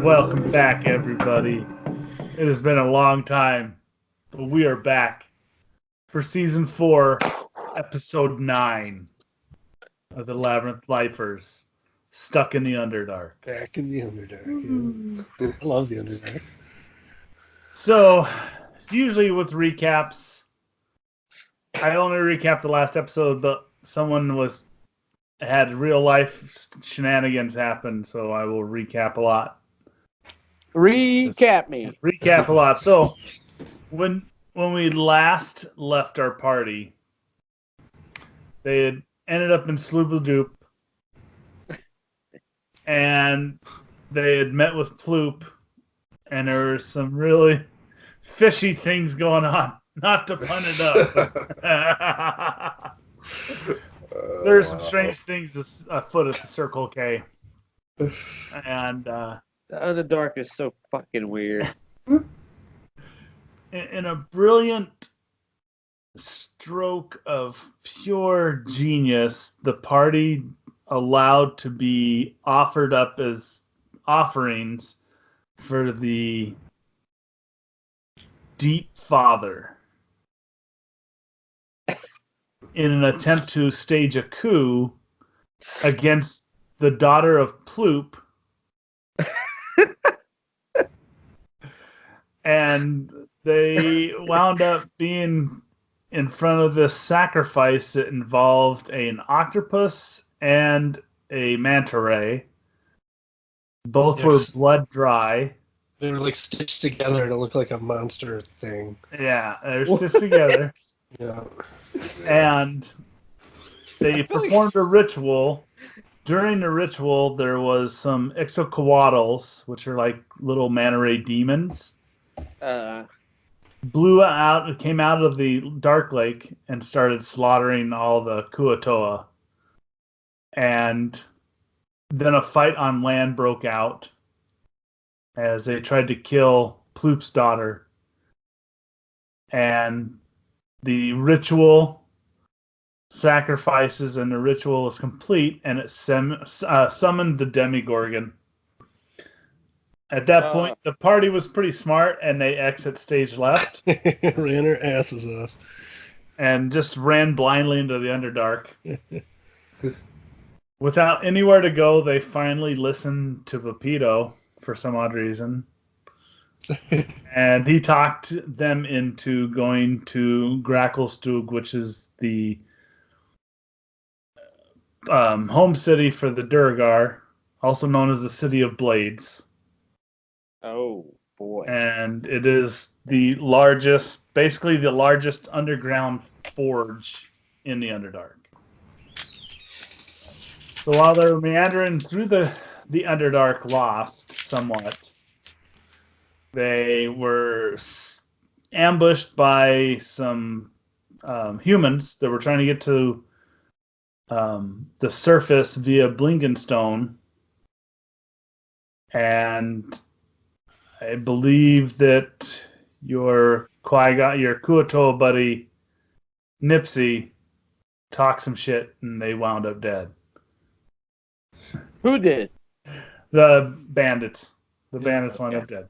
Welcome back, everybody. It has been a long time, but we are back for Season 4, Episode 9 of the Labyrinth Lifers, Stuck in the Underdark. Back in the Underdark. Yeah. I love the Underdark. So, usually with recaps, I only recap the last episode, but someone had real life shenanigans happen, so I will recap a lot. Recap me. Recap a lot. So, when we last left our party, they had ended up in Sloopadoop, and they had met with Ploop, and there were some really fishy things going on. Not to pun it up. There are some strange things afoot at the Circle K. And The Underdark is so fucking weird. in a brilliant stroke of pure genius, the party allowed to be offered up as offerings for the Deep Father in an attempt to stage a coup against the daughter of Ploop. And they wound up being in front of this sacrifice that involved an octopus and a manta ray. Both were blood dry. They were like stitched together to look like a monster thing. Yeah, they're stitched together. Yeah. And they performed a ritual. During the ritual, there was some ixocoatls, which are like little manta ray demons. Blew out, came out of the Dark Lake and started slaughtering all the kuo-toa. And then a fight on land broke out as they tried to kill Ploop's daughter. And the ritual sacrifices and the ritual was complete, and it summoned the Demigorgon. At that point, the party was pretty smart, and they exit stage left. Ran her asses off. And just ran blindly into the Underdark. Without anywhere to go, they finally listened to Pepito for some odd reason. And he talked them into going to Gracklstugh, which is the home city for the Duergar, also known as the City of Blades. Oh, boy. And it is basically the largest underground forge in the Underdark. So while they're meandering through the Underdark, lost somewhat, they were ambushed by some humans that were trying to get to the surface via Blinkenstone. And I believe that your kuo-toa buddy Nipsey talked some shit, and they wound up dead. Who did? The bandits. The bandits wound up dead.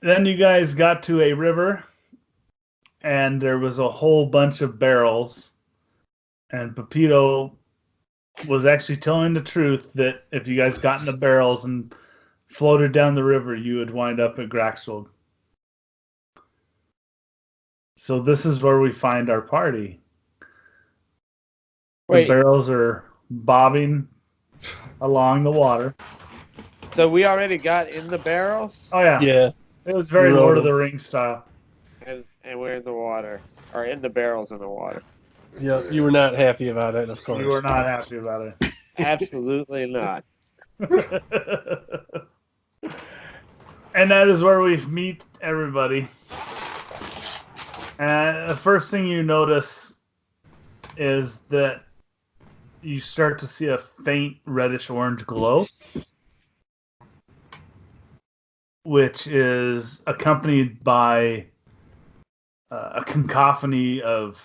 Then you guys got to a river, and there was a whole bunch of barrels, and Pepito was actually telling the truth that if you guys got in the barrels and floated down the river, you would wind up at Gracklstugh. So this is where we find our party. The barrels are bobbing along the water. So we already got in the barrels? Oh, yeah. Yeah. It was very Lord of the Rings style. And we're in the water. Or in the barrels in the water. Yeah, you were not happy about it, of course. You were not happy about it. Absolutely not. And that is where we meet everybody. And the first thing you notice is that you start to see a faint reddish-orange glow, which is accompanied by a cacophony of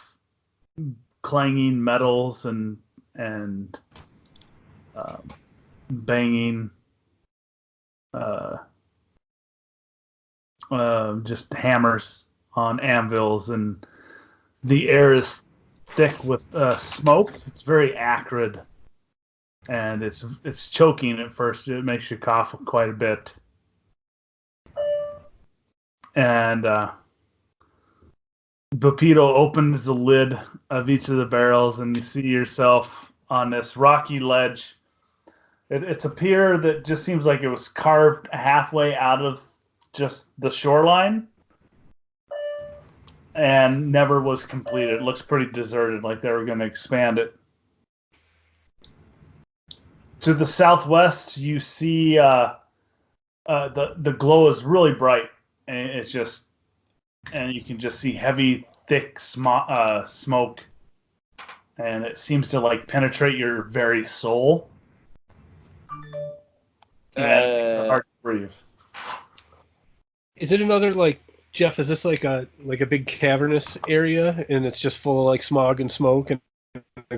clanging metals and banging, just hammers on anvils, and the air is thick with smoke. It's very acrid, and it's choking at first. It makes you cough quite a bit, and Pepito opens the lid of each of the barrels, and you see yourself on this rocky ledge. It's a pier that just seems like it was carved halfway out of just the shoreline and never was completed. It looks pretty deserted, like they were going to expand it. To the southwest, you see the glow is really bright, and you can just see heavy, thick smoke, and it seems to like penetrate your very soul. And it's hard to breathe. Is it another like Jeff? Is this like a big cavernous area, and it's just full of like smog and smoke and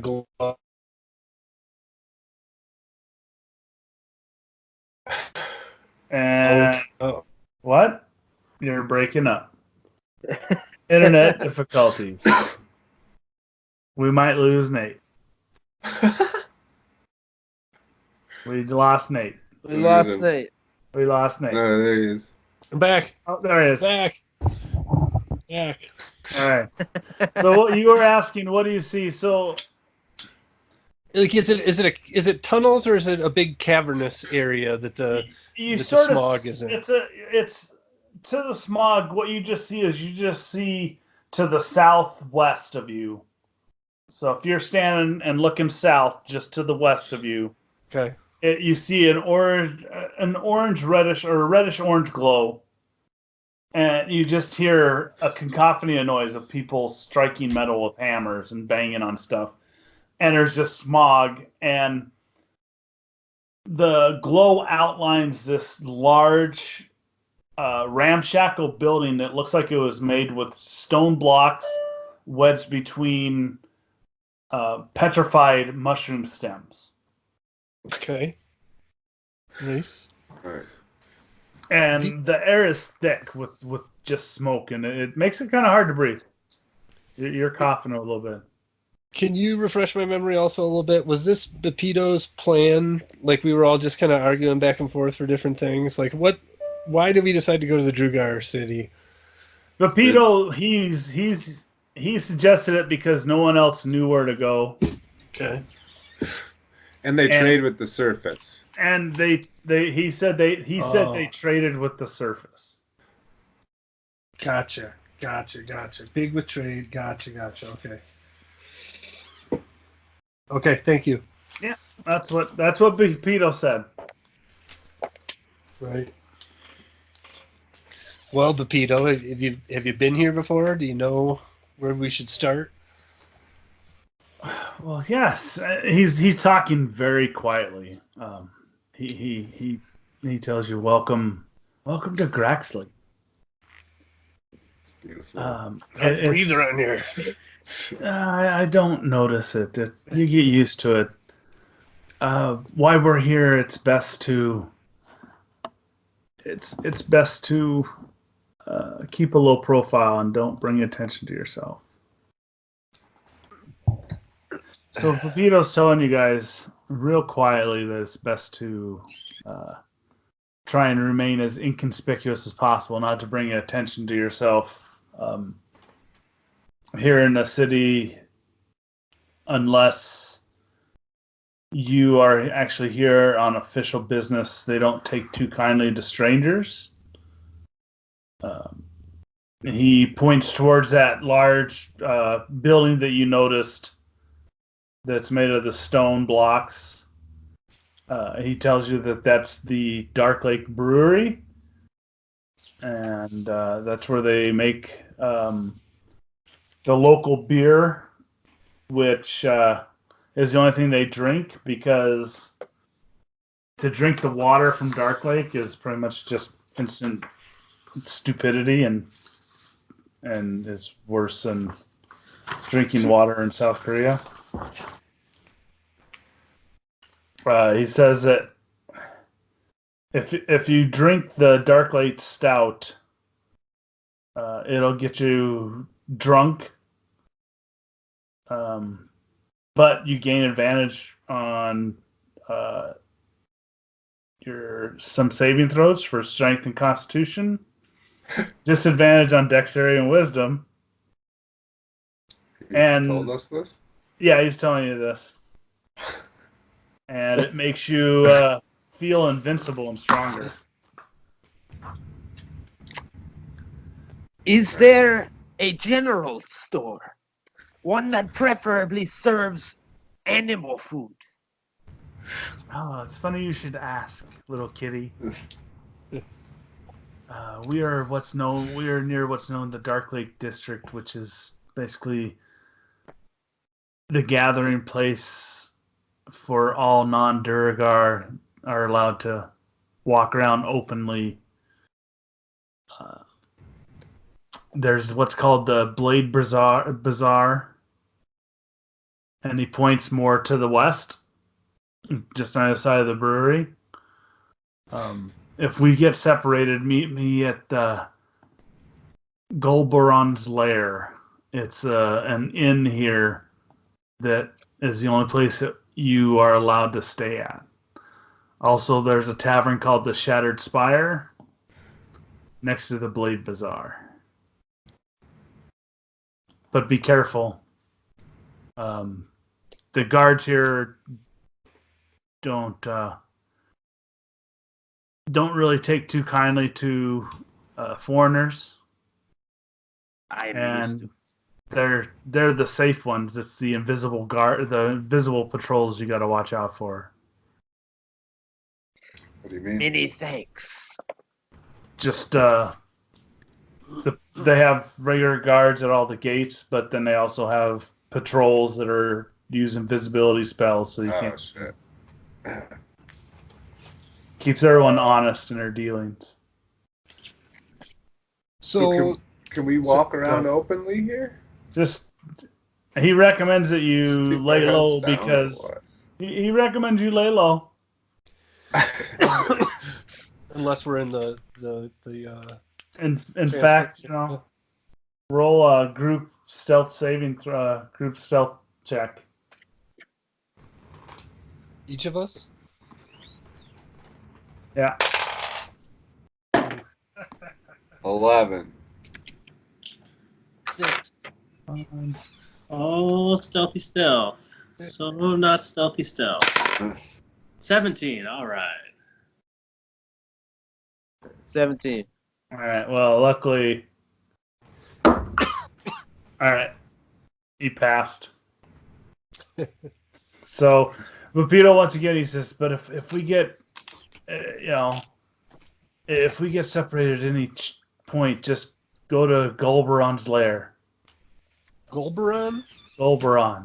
glow? And what? You're breaking up. Internet difficulties. We might lose Nate. We lost Nate. We lost Nate. We lost Nate. No, there he is. I'm back. Oh, there he is. Back. All right. So what you were asking, what do you see? So, like, is it tunnels, or is it a big cavernous area that the smog is in? It's to the smog. What you just see to the southwest of you. So if you're standing and looking south, just to the west of you, okay, you see an orange reddish or reddish orange glow, and you just hear a cacophony of noise of people striking metal with hammers and banging on stuff, and there's just smog, and the glow outlines this large ramshackle building that looks like it was made with stone blocks wedged between petrified mushroom stems. Okay. Nice. All right. And the air is thick with just smoke, and it makes it kind of hard to breathe. You're coughing a little bit. Can you refresh my memory also a little bit? Was this Pepito's plan? Like, we were all just kind of arguing back and forth for different things? Like, why did we decide to go to the Drugar city? Pepito, he suggested it because no one else knew where to go. Okay. And they trade with the surface. And he said they traded with the surface. Gotcha. Big with trade. Gotcha. Okay, thank you. Yeah, that's what Pepito said. Right. Well, Pepito, have you been here before? Do you know where we should start? Well, yes. He's talking very quietly. He tells you, welcome to Gracklstugh. It's beautiful. I breathe around here. I don't notice it. You get used to it. Why we're here? It's best to keep a low profile and don't bring attention to yourself. So Pepito's telling you guys real quietly that it's best to try and remain as inconspicuous as possible, not to bring attention to yourself. Here in the city, unless you are actually here on official business, they don't take too kindly to strangers. He points towards that large building that you noticed that's made of the stone blocks. He tells you that that's the Dark Lake Brewery, and that's where they make the local beer, which is the only thing they drink, because to drink the water from Dark Lake is pretty much just instant stupidity and is worse than drinking water in South Korea. He says that If you drink the Dark Lake Stout, it'll get you drunk, but you gain advantage on some saving throws for strength and constitution. Disadvantage on dexterity and wisdom. He told us this? Yeah, he's telling you this. And it makes you feel invincible and stronger. Is there a general store? One that preferably serves animal food. Oh, it's funny you should ask, little kitty. We are near what's known the Dark Lake District, which is basically the gathering place for all non-Duragar are allowed to walk around openly. There's what's called the Blade Bazaar, and he points more to the west, just on the side of the brewery. If we get separated, meet me at Golbaron's Lair. It's an inn here that is the only place that you are allowed to stay at. Also, there's a tavern called the Shattered Spire next to the Blade Bazaar. But be careful. The guards here don't really take too kindly to foreigners, and they're the safe ones. It's the invisible patrols you got to watch out for. What do you mean? Many thanks. Just they have regular guards at all the gates, but then they also have patrols that are using invisibility spells, so you can't. Shit. Keeps everyone honest in their dealings. So can we walk around openly here? He recommends that you Keep lay our low heads down, because or what? he recommends you lay low. Unless we're in the In fact, roll a group stealth check. each of us. Yeah. 11. 6. Oh, stealthy stealth. So not stealthy stealth. 17. All right. 17. All right. Well, luckily. All right. He passed. So, Lupito once again he says, "But if we get, if we get separated at any point, just go to Golbaron's lair." Golbaron? Golbaron.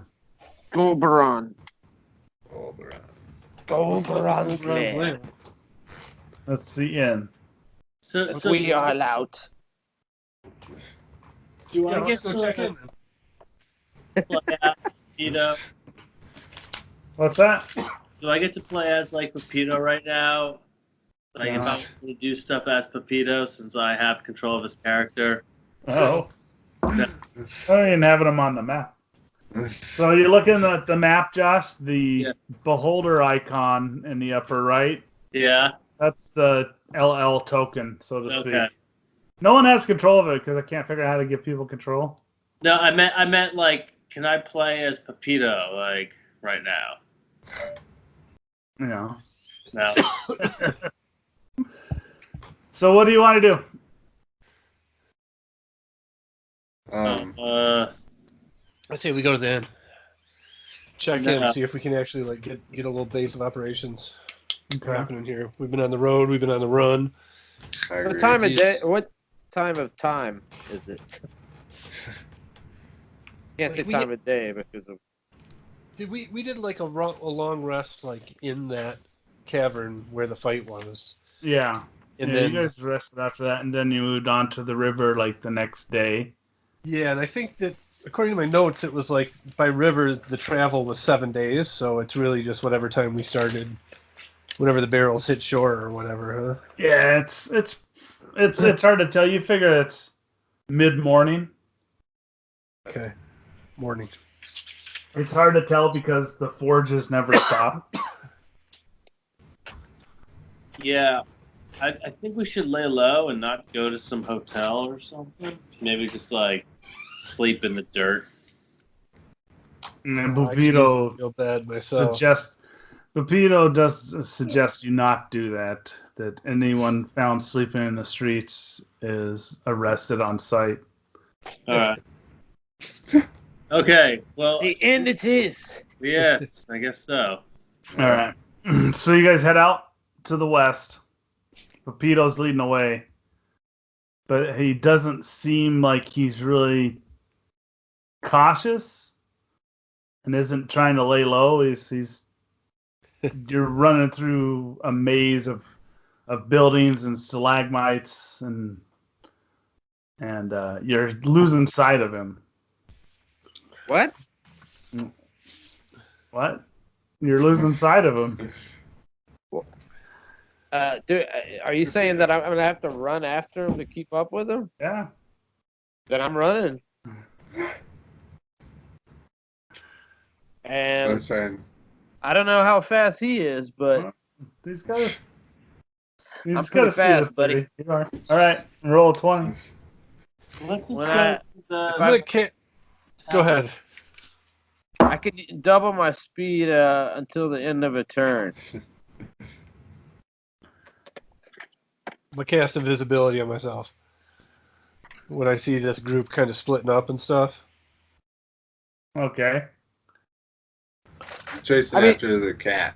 Golbaron. Golbaron's lair. That's the inn. So We are out. do I get let's go check in. play as Pepito? What's that? Do I get to play as like Pepito right now? Like if I want to do stuff as Pepito since I have control of his character? Oh. I don't even have him on the map. So you're looking at the map, Josh? The beholder icon in the upper right? Yeah. That's the LL token, so to speak. Okay. No one has control of it because I can't figure out how to give people control. No, I meant like, can I play as Pepito like right now? No. So what do you want to do? I say we go to the inn. Check No. in, see if we can actually like get a little base of operations. Okay. What's happening here? We've been on the road. We've been on the run. I agree. What time of day? What time of time is it? Can't say Like, we time get- of day because of. Did we did like a long rest like in that cavern where the fight was, Yeah. and Yeah, then you guys rested after that, and then you moved on to the river like the next day. yeah, and I think that according to my notes, it was like by river the travel was 7 days, so it's really just whatever time we started. whenever the barrels hit shore or whatever, huh? Yeah, it's hard to tell. You figure it's mid-morning. Okay. Morning. It's hard to tell because the forges never stop. Yeah, I think we should lay low and not go to some hotel or something. Maybe just like sleep in the dirt. And then I could use to Bupito feel bad myself. Bupito does suggest you not do that. That anyone found sleeping in the streets is arrested on sight. All right. Okay. Well, The end it is. yes, I guess so. All right. So you guys head out to the west. Pepito's leading the way, but he doesn't seem like he's really cautious and isn't trying to lay low. He's you're running through a maze of buildings and stalagmites and you're losing sight of him. What? What? You're losing sight of him. Are you saying that I'm gonna have to run after him to keep up with him? Yeah. Then I'm running. And That's fine. I don't know how fast he is, but He's got to. He's I'm got pretty a speed fast, of buddy. 30. You are. All right. Roll 20. Let's just When go I- to the- I'm gonna can't. Go ahead. I could double my speed until the end of a turn. I'm gonna cast invisibility on myself when I see this group kind of splitting up and stuff. Okay. Chasing I mean- after the cat.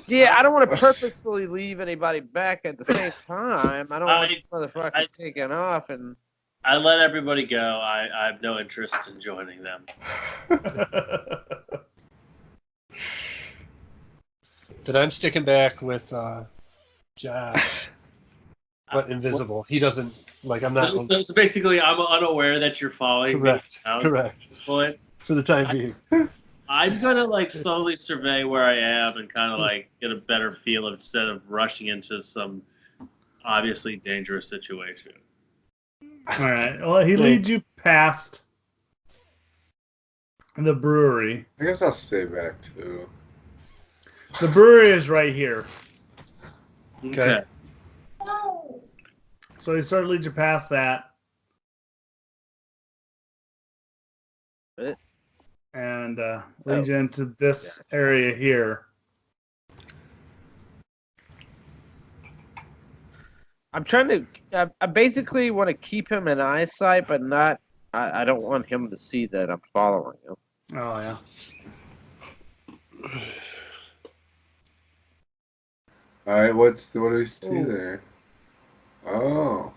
Yeah, I don't want to purposefully leave anybody back at the same time. I don't want this motherfucker taking off and. I let everybody go. I have no interest in joining them. Then I'm sticking back with Josh, but invisible. He doesn't like. I'm not. So basically, I'm unaware that you're following Correct. me around Correct. at this point. For the time being. I'm gonna like slowly survey where I am and kind of like get a better feel instead of rushing into some obviously dangerous situation. All right. Well, he leads you past the brewery. I guess I'll stay back too. The brewery is right here. Okay. So he sort of leads you past that. And leads you into this area here. I'm trying to. I basically want to keep him in eyesight, but not. I don't want him to see that I'm following him. Oh, yeah. All right, what do we see there? Oh,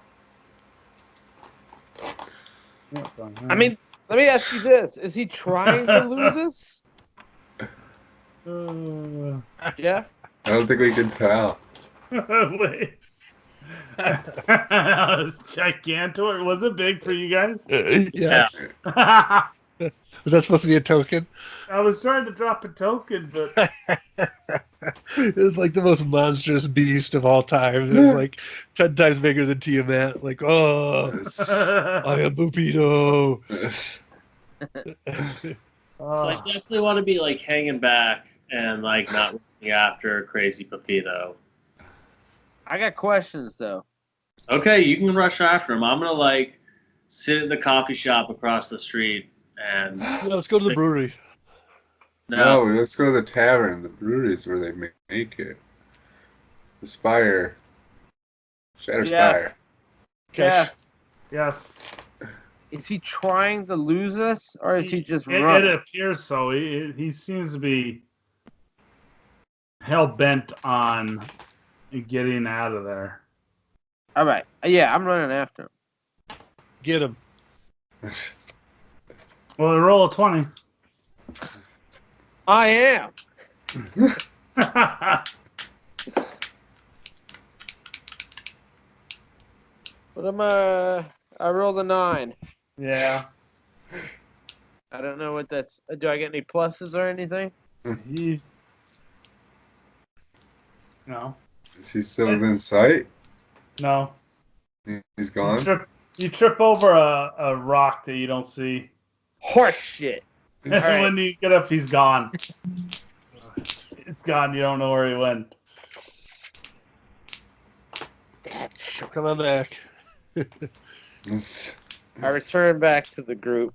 I mean, let me ask you this: is he trying to lose us? Yeah. I don't think we can tell. Wait. That was gigantor. Was it big for you guys? Yeah. I Was that supposed to be a token? was trying to drop a token, but It was like the most monstrous beast of all time. It was like 10 times bigger than Tiamat. Like, oh, I am Bupito. So I definitely want to be like hanging back and like not looking after crazy Pepito. I got questions though. Okay, you can rush after him. I'm gonna like sit in the coffee shop across the street and Yeah, let's go to the brewery. No, let's go to the tavern. The brewery is where they make it. The Spire. Shatter Yeah. Spire. Yeah. yes. Is he trying to lose us, or is he just It running? appears so. He seems to be hell bent on getting out of there. All right. Yeah, I'm running after him. Get him. Well, roll a 20. I am. But I rolled a 9. Yeah. I don't know what that's. Do I get any pluses or anything? He's No. Is he still in sight? No. He's gone? You trip over a rock that you don't see. Horse shit. And right. when you get up, he's gone. It's gone. You don't know where he went. Come on back. I return back to the group.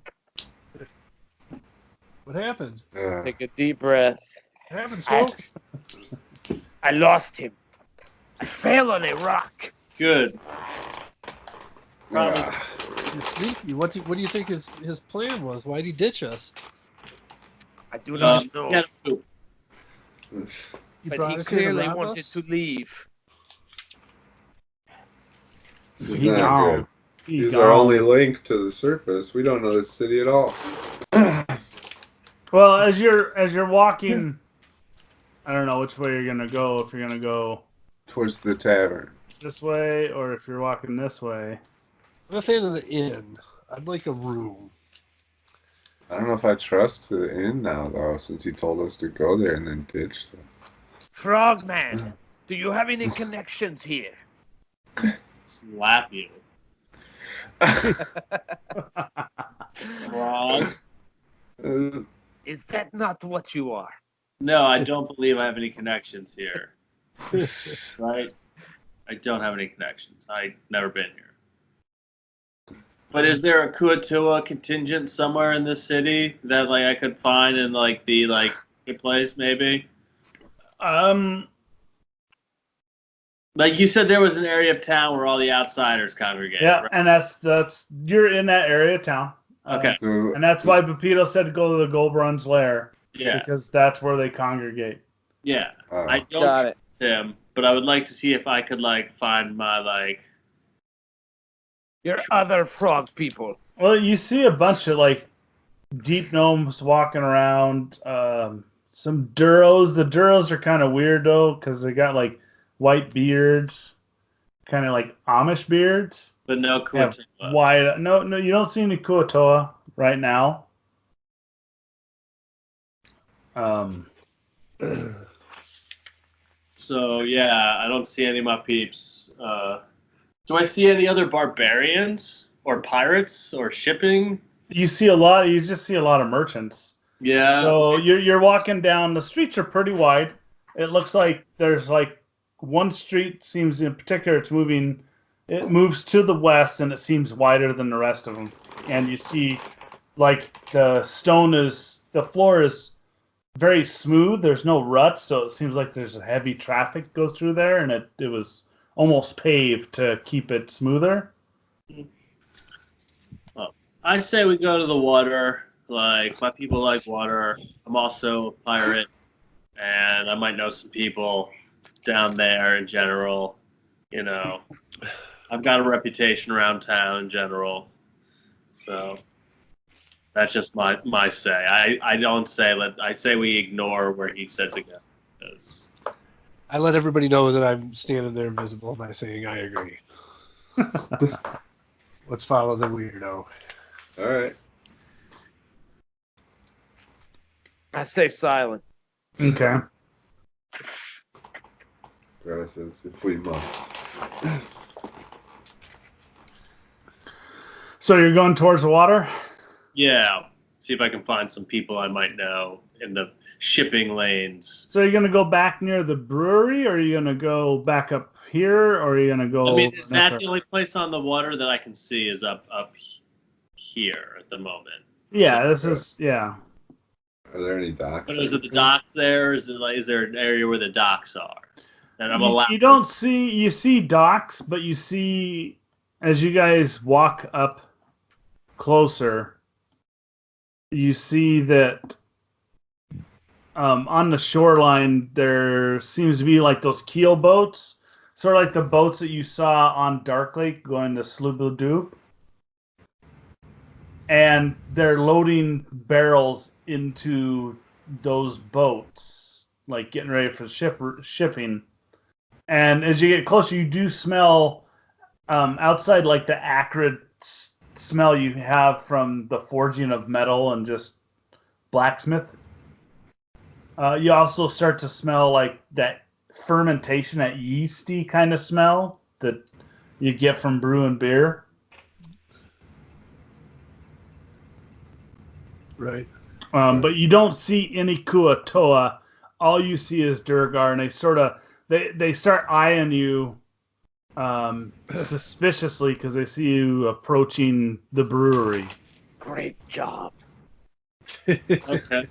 What happened? Take a deep breath. What happened, Smoke? I lost him. I fell on a rock. Good. Probably. You're sneaky. What do you think his plan was? Why'd he ditch us? I do not know. Yeah, poop. He But brought he us here to clearly rob wanted us? to leave. This is He not gone. good. He He's gone. our only link to the surface. We don't know this city at all. Well, as you're walking, I don't know which way you're gonna go. If you're gonna go Towards the tavern. this way, or if you're walking this way. I'm a fan of the inn. I'd like a room. I don't know if I trust the inn now, though, since he told us to go there and then ditched us. Frogman, do you have any connections here? Slap you. Wrong. Is that not what you are? No, I don't believe I have any connections here. Right? I don't have any connections. I've never been here. But is there a kuo-toa contingent somewhere in this city that I could find and be good place maybe? You said there was an area of town where all the outsiders congregate. Yeah, right? and that's you're in that area of town. Okay. And that's why Pepito said to go to the Goldbrun's lair. Yeah. Because that's where they congregate. Yeah. I don't Got trust him, but I would like to see if I could find my Your other frog people. Well, you see a bunch of deep gnomes walking around. Some Duros. The Duros are kind of weird though, because they got white beards, kind of like Amish beards. but no kuo-toa. Why? No, you don't see any kuo-toa right now. So yeah, I don't see any of my peeps. Do I see any other barbarians or pirates or shipping? You see a lot. You just see a lot of merchants. Yeah. So you're walking down. The streets are pretty wide. It looks like there's one street seems in particular it's moving. It moves to the west and it seems wider than the rest of them. And you see the floor is very smooth. There's no ruts, so it seems like there's a heavy traffic goes through there, and it was almost paved to keep it smoother. Well, I say we go to the water. My people like water. I'm also a pirate, and I might know some people down there in general. I've got a reputation around town in general, so that's just my say. I don't say I say we ignore where he said to go. I let everybody know that I'm standing there invisible by saying I agree. Let's follow the weirdo. All right. I stay silent. Okay. Says if we must. So you're going towards the water? Yeah. See if I can find some people I might know in the shipping lanes. So you're going to go back near the brewery, or are you going to go back up here, or are you going to go... Is that the only place on the water that I can see is up here at the moment? Yeah, yeah. Are there any docks? But is it the docks there? Is there an area where the docks are? And I'm allowed. You see docks, but you see, as you guys walk up closer, you see that on the shoreline there seems to be those keel boats, sort of like the boats that you saw on Dark Lake going to Sloobadoo. And they're loading barrels into those boats, getting ready for shipping. And as you get closer, you do smell outside the acrid smell you have from the forging of metal and just blacksmith. You also start to smell that fermentation, that yeasty kind of smell that you get from brewing beer. Right. But you don't see any kuo-toa. All you see is Durgar, and they start eyeing you suspiciously because they see you approaching the brewery. Great job. Okay.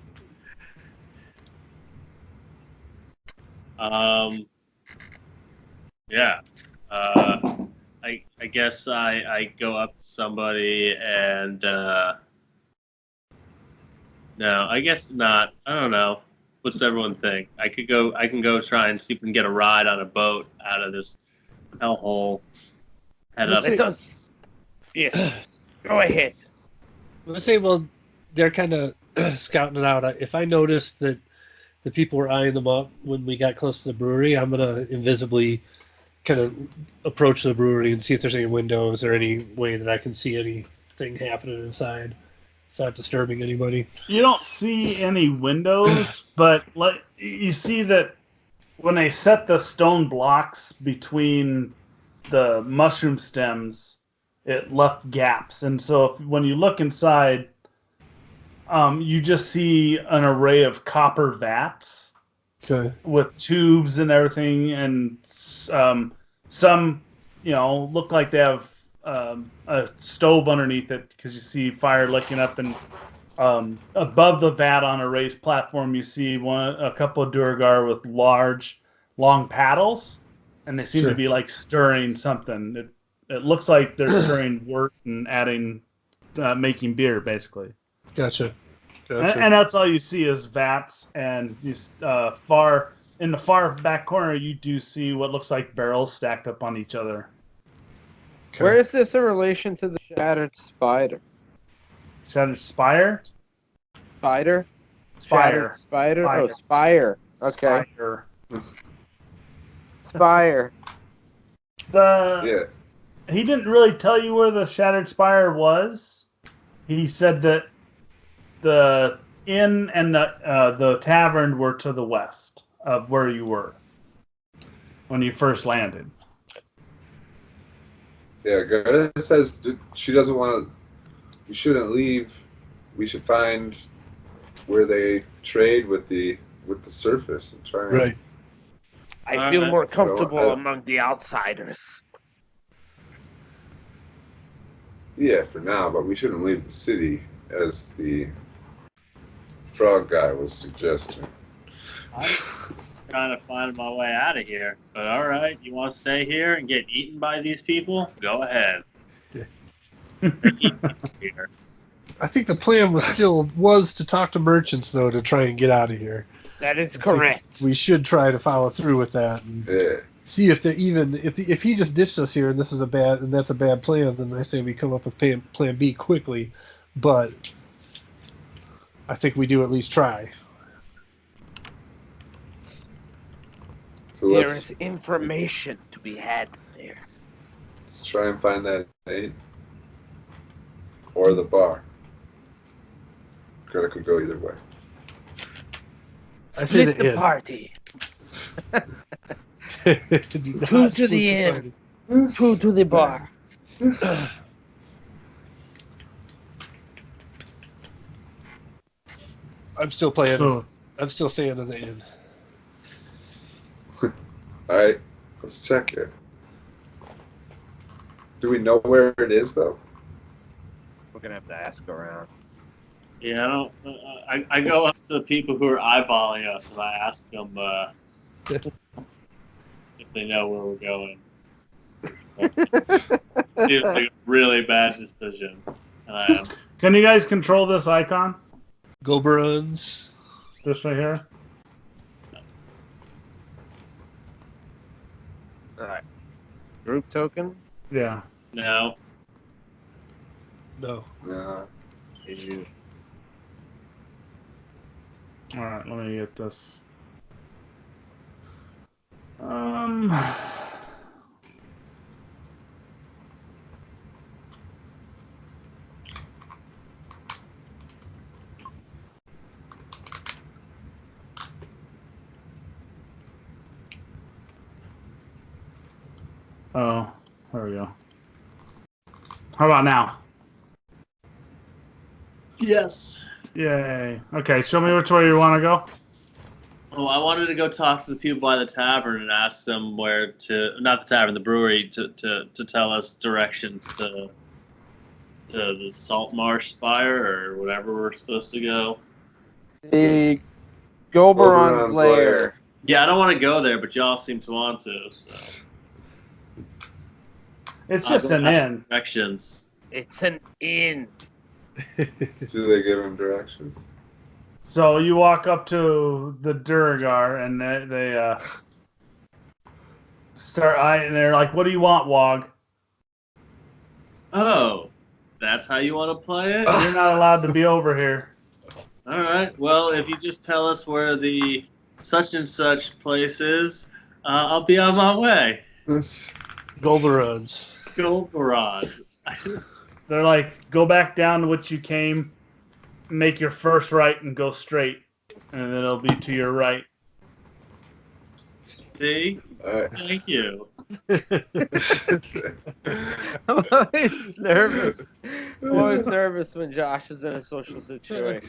Yeah. I guess I go up to somebody and no, I guess not. I don't know. What's everyone think? I can go try and see if we can get a ride on a boat out of this hellhole. Head up. Let us. Yes. Go ahead. Let's say, well, they're kind of scouting it out. If I noticed that the people were eyeing them up when we got close to the brewery, I'm gonna invisibly kind of approach the brewery and see if there's any windows or any way that I can see anything happening inside without disturbing anybody. You don't see any windows, but you see that when they set the stone blocks between the mushroom stems, it left gaps. And so when you look inside, you just see an array of copper vats with tubes and everything, and some, look like they have a stove underneath it because you see fire licking up, and above the vat on a raised platform, you see a couple of Durgar with large, long paddles, and they seem to be like stirring something. It looks like they're stirring wort and adding, making beer, basically. Gotcha. And that's all you see is vats, and you in the far back corner, you do see what looks like barrels stacked up on each other. Okay. Where is this in relation to the shattered spider? Shattered spire? Spider? Spire. Spider? Spire. Oh, spire. Okay. Spire. He didn't really tell you where the shattered spire was. He said that the inn and the tavern were to the west of where you were when you first landed. Yeah, Gerda says she doesn't want to. We shouldn't leave. We should find where they trade with the surface and try. Right. I feel more comfortable among the outsiders. Yeah, for now, but we shouldn't leave the city, as the frog guy was suggesting. I'm trying to find my way out of here. But all right, you want to stay here and get eaten by these people? Go ahead. I think the plan was to talk to merchants, though, to try and get out of here. That is correct. We should try to follow through with that and see if they're if he just ditched us here and that's a bad plan. Then I say we come up with plan B quickly, but I think we do at least try. So there is information to be had there. Let's try and find that inn or the bar. Greta could go either way. Split the party. 2 to the inn, 2 to the bar. I'm still playing. I'm still staying in the inn. All right, let's check it. Do we know where it is, though? We're gonna have to ask around. Yeah, I go up to the people who are eyeballing us and I ask them if they know where we're going. It's like a really bad decision. And I am. Can you guys control this icon? Go Bruins. This right here? Alright. Group token? Yeah. No. No. Alright, let me get this. Oh, there we go. How about now? Yes. Yay. Okay, show me which way you want to go. Oh, I wanted to go talk to the people by the tavern and ask them where to, not the tavern, the brewery, to tell us directions to the Salt Marsh Spire or whatever we're supposed to go. The Golberon's Golberon's lair. lair. Yeah, I don't want to go there, but y'all seem to want to. So. It's I'll just go an ask inn. Directions. It's an inn. Do they give him directions? So you walk up to the Duragar, and they start eyeing. They're like, "What do you want, Wog?" Oh, that's how you want to play it? You're not allowed to be over here. All right. Well, if you just tell us where the such and such place is, I'll be on my way. Golberon's. Golberon. They're like, "Go back down to which you came, make your first right, and go straight, and then it'll be to your right." See? Alright. Thank you. I'm always nervous. I'm always nervous when Josh is in a social situation.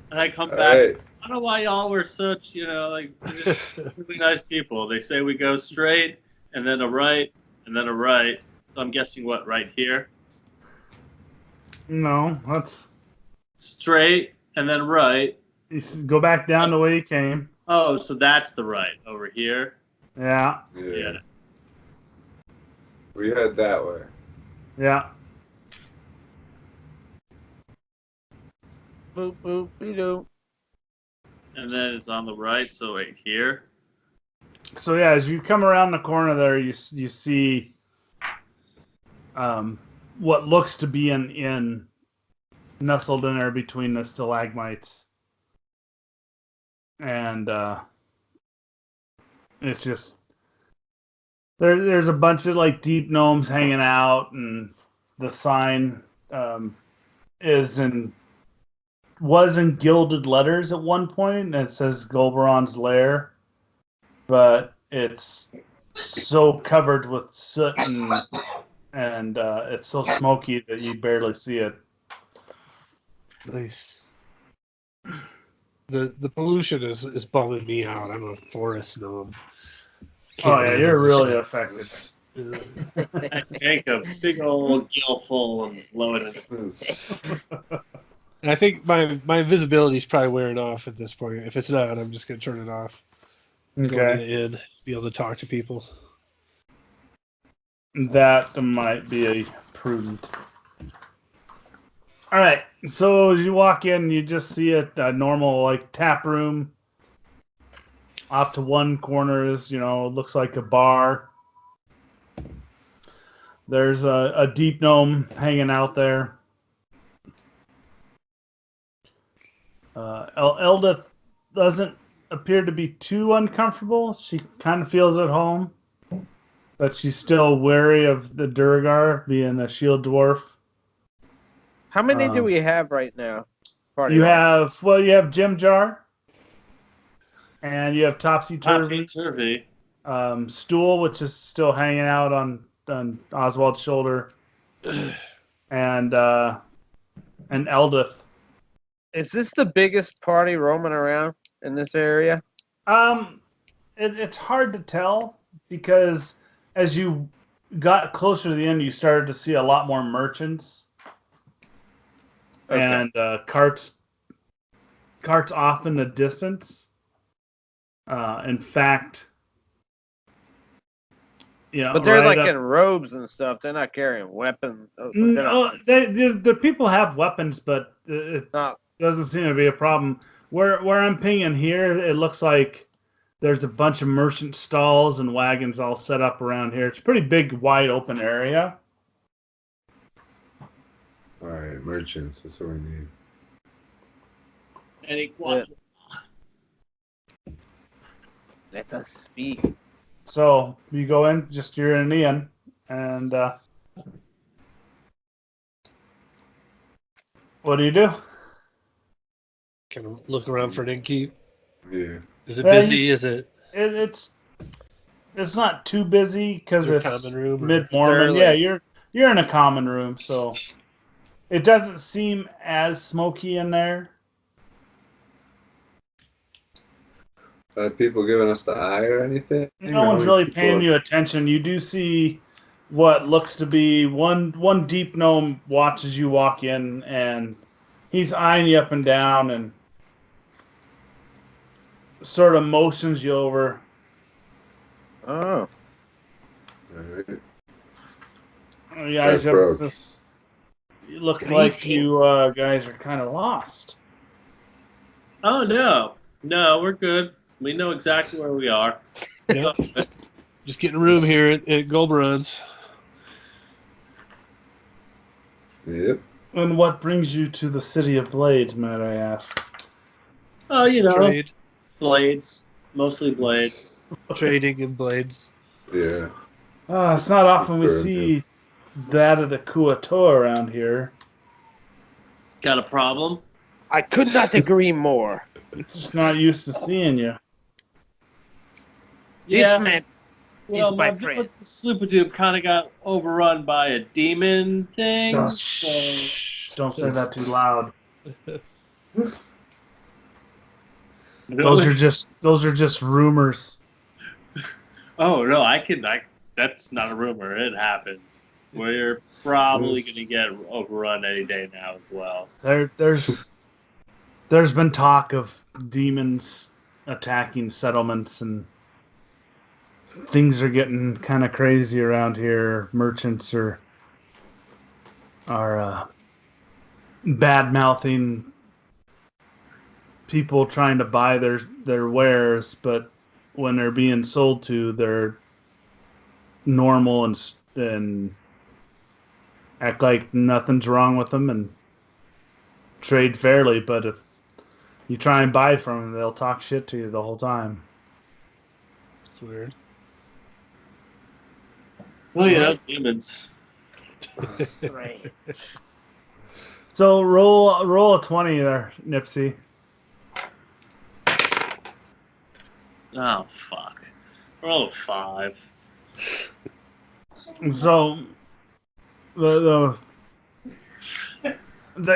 And I come back. Alright. I don't know why y'all were such, like really nice people. They say we go straight and then a right and then a right. So I'm guessing what, right here? No, that's Straight and then right. go back down the way you came. Oh, so that's the right over here. Yeah, Yeah. We head that way. yeah. Boop boop be doo. And then it's on the right, so right here. So yeah, as you come around the corner there, you see what looks to be an inn nestled in there between the stalagmites, and it's just there's a bunch of like deep gnomes hanging out, and the sign was in gilded letters at one point, and it says Golberon's Lair, but it's so covered with soot and it's so smoky that you barely see it. Nice. The pollution is bumming me out. I'm a forest gnome. Oh yeah, you're really affected. I take a big old gillful and blow it in. I think my invisibility is probably wearing off at this point. If it's not, I'm just gonna turn it off. Go to Okay, the inn, be able to talk to people. that might be prudent. All right, so as you walk in, you just see a normal like tap room. Off to one corner is, looks like a bar. There's a deep gnome hanging out there. Elda doesn't appear to be too uncomfortable. She kind of feels at home, but she's still wary of the Duragar being a shield dwarf. How many do we have right now? You have Jim Jar, and you have Topsy Turvy. Topsy-turvy. Stool, which is still hanging out on Oswald's shoulder, and Eldith. Is this the biggest party roaming around in this area? It's hard to tell because as you got closer to the end, you started to see a lot more merchants and carts off in the distance. In fact, but they're like in robes and stuff. They're not carrying weapons. No, the people have weapons, but it doesn't seem to be a problem. Where I'm pinging here, it looks like there's a bunch of merchant stalls and wagons all set up around here. It's a pretty big, wide open area. All right, merchants. That's what we need. Any question? Let us speak. So you go in, you're in the inn, and what do you do? Can I look around for an innkeep? Yeah. Is it busy? Is it? It's It's not too busy because Is there a it's common room or- mid-Mormon. Barely. Yeah, you're in a common room, so it doesn't seem as smoky in there. Are people giving us the eye or anything? No one's really paying you attention. You do see what looks to be one deep gnome watches you walk in, and he's eyeing you up and down and sort of motions you over. Oh. Alright. You guys Approach. you look like you guys are kind of lost. Oh no, no, we're good. We know exactly where we are. Yep. Just getting a room here at Golberon's. Yep. And what brings you to the City of Blades, might I ask? Oh, you know, Trade, blades, mostly blades. trading in blades. Yeah. It's not often we Confirmed, see that of the kuo-toa around here. Got a problem? I could not agree more. It's just not used to seeing you. This man Well, is my my friend. Sloopadoob kind of got overrun by a demon thing. Oh, so... shh, don't say that too loud. Those are just rumors. Oh no, that's not a rumor. It happens. We're probably gonna get overrun any day now as well. There's been talk of demons attacking settlements, and things are getting kind of crazy around here. Merchants are bad mouthing people trying to buy their wares, but when they're being sold to, they're normal and act like nothing's wrong with them and trade fairly. But if you try and buy from them, they'll talk shit to you the whole time. It's weird. Well, yeah, demons. Right. So roll a 20 there, Nipsey. Oh fuck. Roll 5. So the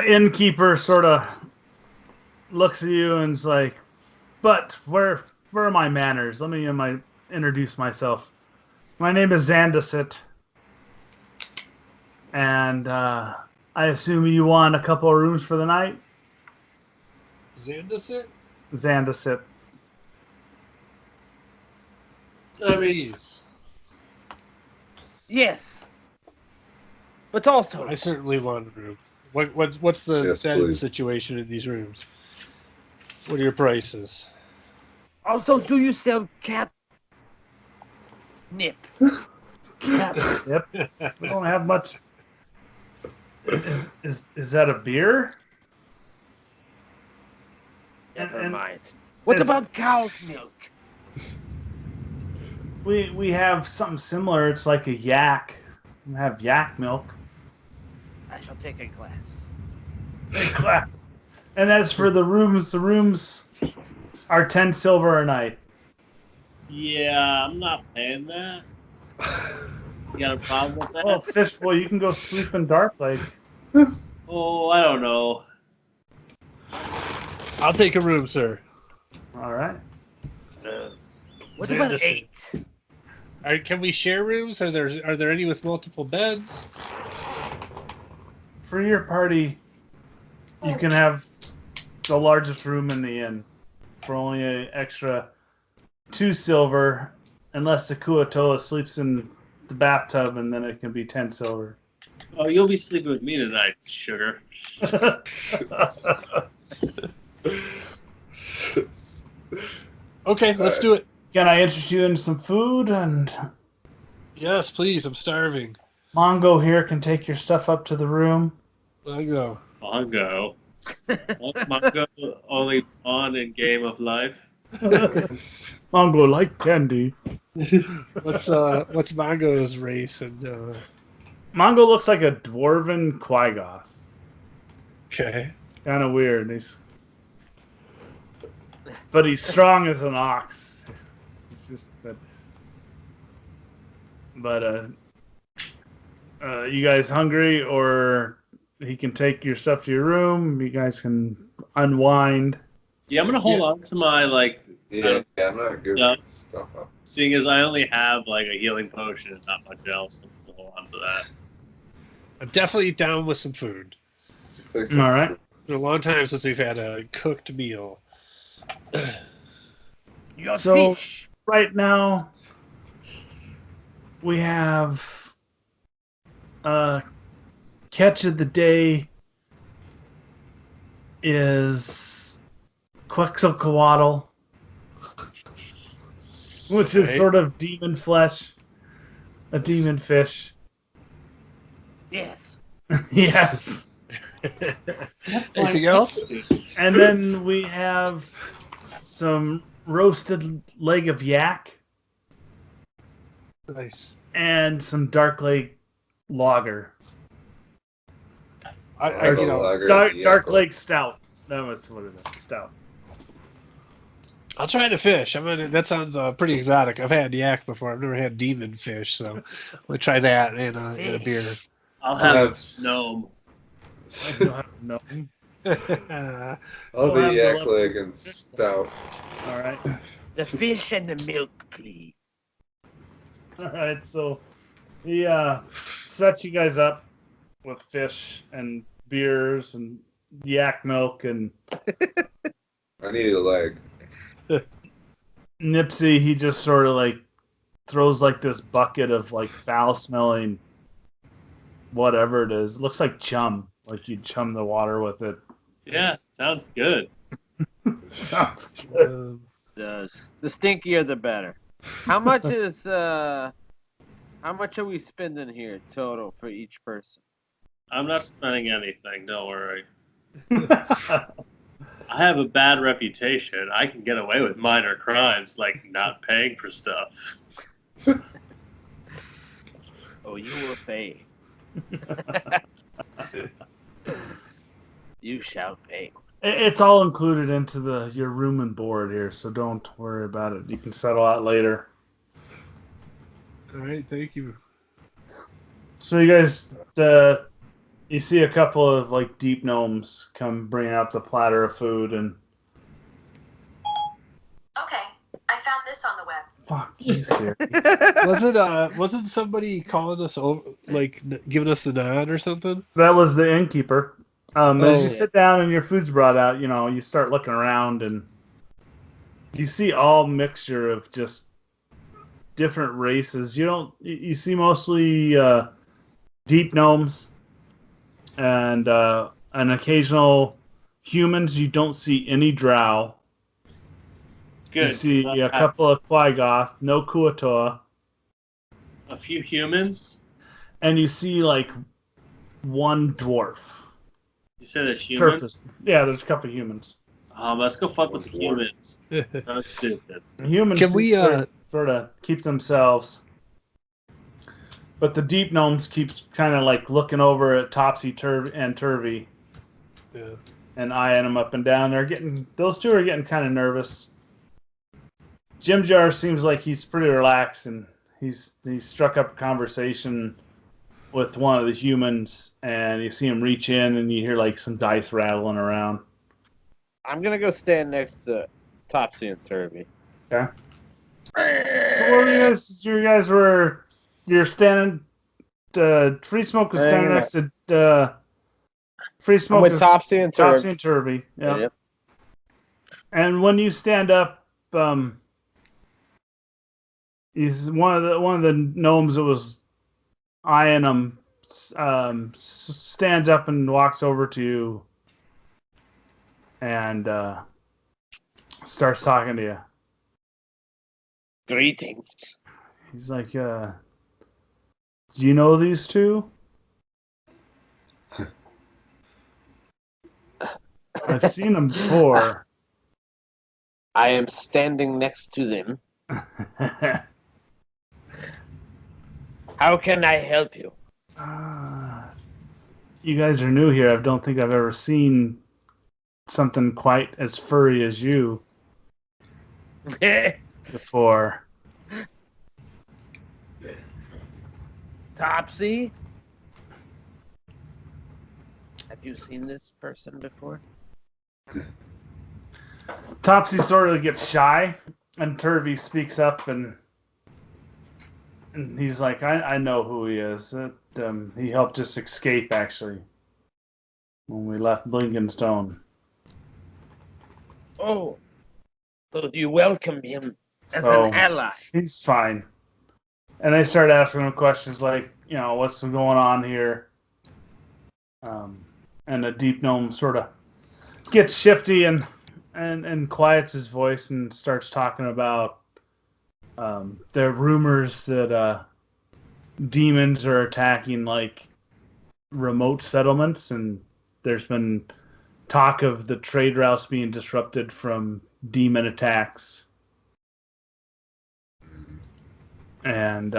innkeeper sort of looks at you and is like, "But where are my manners? Let me introduce myself. My name is Zandasit, and I assume you want a couple of rooms for the night." Zandasit? Zandasit. Please. Yes. But also, I certainly want a room. What's the Yes, bed please. situation in these rooms? What are your prices? do you sell cat nip? Yep. We don't have much. Is that a beer? Never And- mind. What is- about cow's milk? We have something similar. It's like a yak. We have yak milk. I shall take a glass. And as for the rooms are 10 silver a night. Yeah, I'm not paying that. You got a problem with that? Well, Fishboy, you can go sleep in Dark Lake. Oh, I don't know. I'll take a room, sir. All right. What about Zandasit. 8? Can we share rooms? Are there any with multiple beds? For your party, you can have the largest room in the inn for only an extra 2 silver, unless the kuo-toa sleeps in the bathtub, and then it can be 10 silver. Oh, you'll be sleeping with me tonight, sugar. Okay, let's do it. Can I interest you in some food? And Yes, please. I'm starving. Mongo here can take your stuff up to the room. I go. Mongo. Mongo only on in Game of Life. Mongo like candy. What's Mongo's race? And Mongo looks like a dwarven Quagoth. okay, Kind of weird. But he's strong as an ox. It's just that. But you guys hungry, or he can take your stuff to your room? You guys can unwind. Yeah, I'm gonna hold on to my Yeah, I'm not good Yeah. with stuff up. seeing as I only have like a healing potion and not much else. I'm gonna hold on to that. I'm definitely down with some food. Take some All right. fruit. It's been a long time since we've had a cooked meal. You got So- fish. Right now, we have catch of the day is Quetzalcoatl, which is Okay. sort of demon flesh, a demon fish. Yes. Yes. Anything else? And then we have some roasted leg of yak Nice. and some dark lake lager. I you know, Lager, Dark yeah. Lake Stout. That was what it is. Stout. I'll try the fish. I mean, that sounds pretty exotic. I've had yak before. I've never had demon fish, so we'll try that in a beer. I'll I'll have have- gnome. You'll have to know. I'll We'll be have the yak left- leg and stout. All right. The fish and the milk, please. All right. So he sets you guys up with fish and beers and yak milk, and I need a leg. Nipsey, he just sort of like throws like this bucket of like foul smelling whatever it is. It looks like chum. Like you chum the water with it. Yeah, sounds good. Sounds good. Does the stinkier the better? How much is how much are we spending here total for each person? I'm not spending anything. Don't worry. I have a bad reputation. I can get away with minor crimes like not paying for stuff. Oh, you will pay. You shall pay. It's all included into your room and board here, so don't worry about it. You can settle out later. All right, thank you. So you guys, you see a couple of like deep gnomes come bringing out the platter of food, and Okay, I found this on the web. fuck you, Siri. Wasn't somebody calling us over, like giving us the nod or something? That was the innkeeper. As you Oh. sit down and your food's brought out, you start looking around and you see all mixture of just different races. You see mostly deep gnomes and an occasional humans. You don't see any drow. Good. You see a couple of Quaigoth, no kuo-toa, A few humans. and you see like one dwarf. You said it's humans. Surface. Yeah, there's a couple of humans. Let's go fuck with the One dwarf. humans. So stupid. Humans Can we, sort of keep themselves, but the deep gnomes keep kind of like looking over at Topsy and Turvy Yeah. and eyeing them up and down. Those two are getting kind of nervous. Jim Jar seems like he's pretty relaxed, and he's struck up a conversation with one of the humans, and you see him reach in, and you hear like some dice rattling around. I'm gonna go stand next to Topsy and Turvy. Okay. So what are you're standing. Free Smoke was standing next to Free I'm Smoke with is Topsy and Topsy Turvy. and Turvy. Yeah. Yep. And when you stand up, he's one of the gnomes that was eyeing him. Stands up and walks over to you, and starts talking to you. Greetings. He's like, "Do you know these two?" I've seen them before. I am standing next to them. How can I help you? You guys are new here. I don't think I've ever seen something quite as furry as you before. Topsy? Have you seen this person before? Topsy sort of gets shy, and Turvey speaks up, and he's like, I know who he is. He helped us escape, actually, when we left Blinkenstone. Oh, so do you welcome him as So, an ally? He's fine. And I started asking him questions like, what's going on here? And the Deep Gnome sort of gets shifty and quiets his voice and starts talking about there are rumors that demons are attacking like remote settlements, and there's been talk of the trade routes being disrupted from demon attacks. And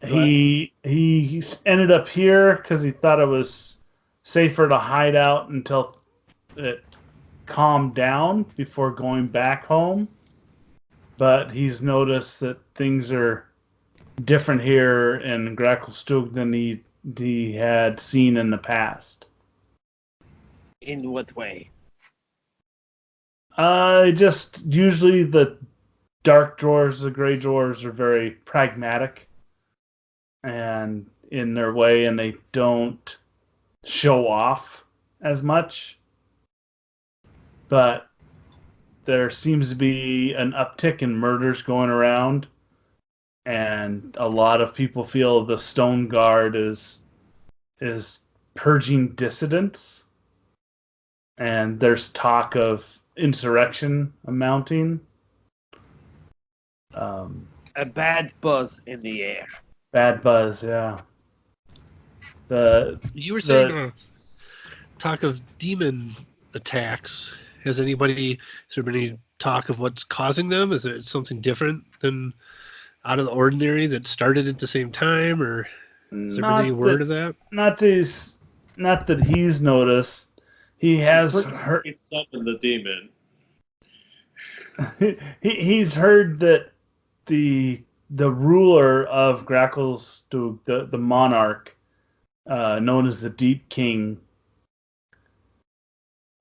he ended up here because he thought it was safer to hide out until it calmed down before going back home. But he's noticed that things are different here in Gracklstugh than he had seen in the past. In what way? Just usually the dark drawers, the gray drawers are very pragmatic and in their way, and they don't show off as much. But there seems to be an uptick in murders going around, and a lot of people feel the Stone Guard is purging dissidents, and there's talk of insurrection amounting. A bad buzz in the air. Bad buzz, yeah. You were saying talk of demon attacks. Has there been any talk of what's causing them? Is it something different than out of the ordinary that started at the same time, or has there been any word of that? Not that he's noticed. He has heard. He summoned the demon. He's heard that the ruler of Gracklstugh, the monarch, known as the Deep King,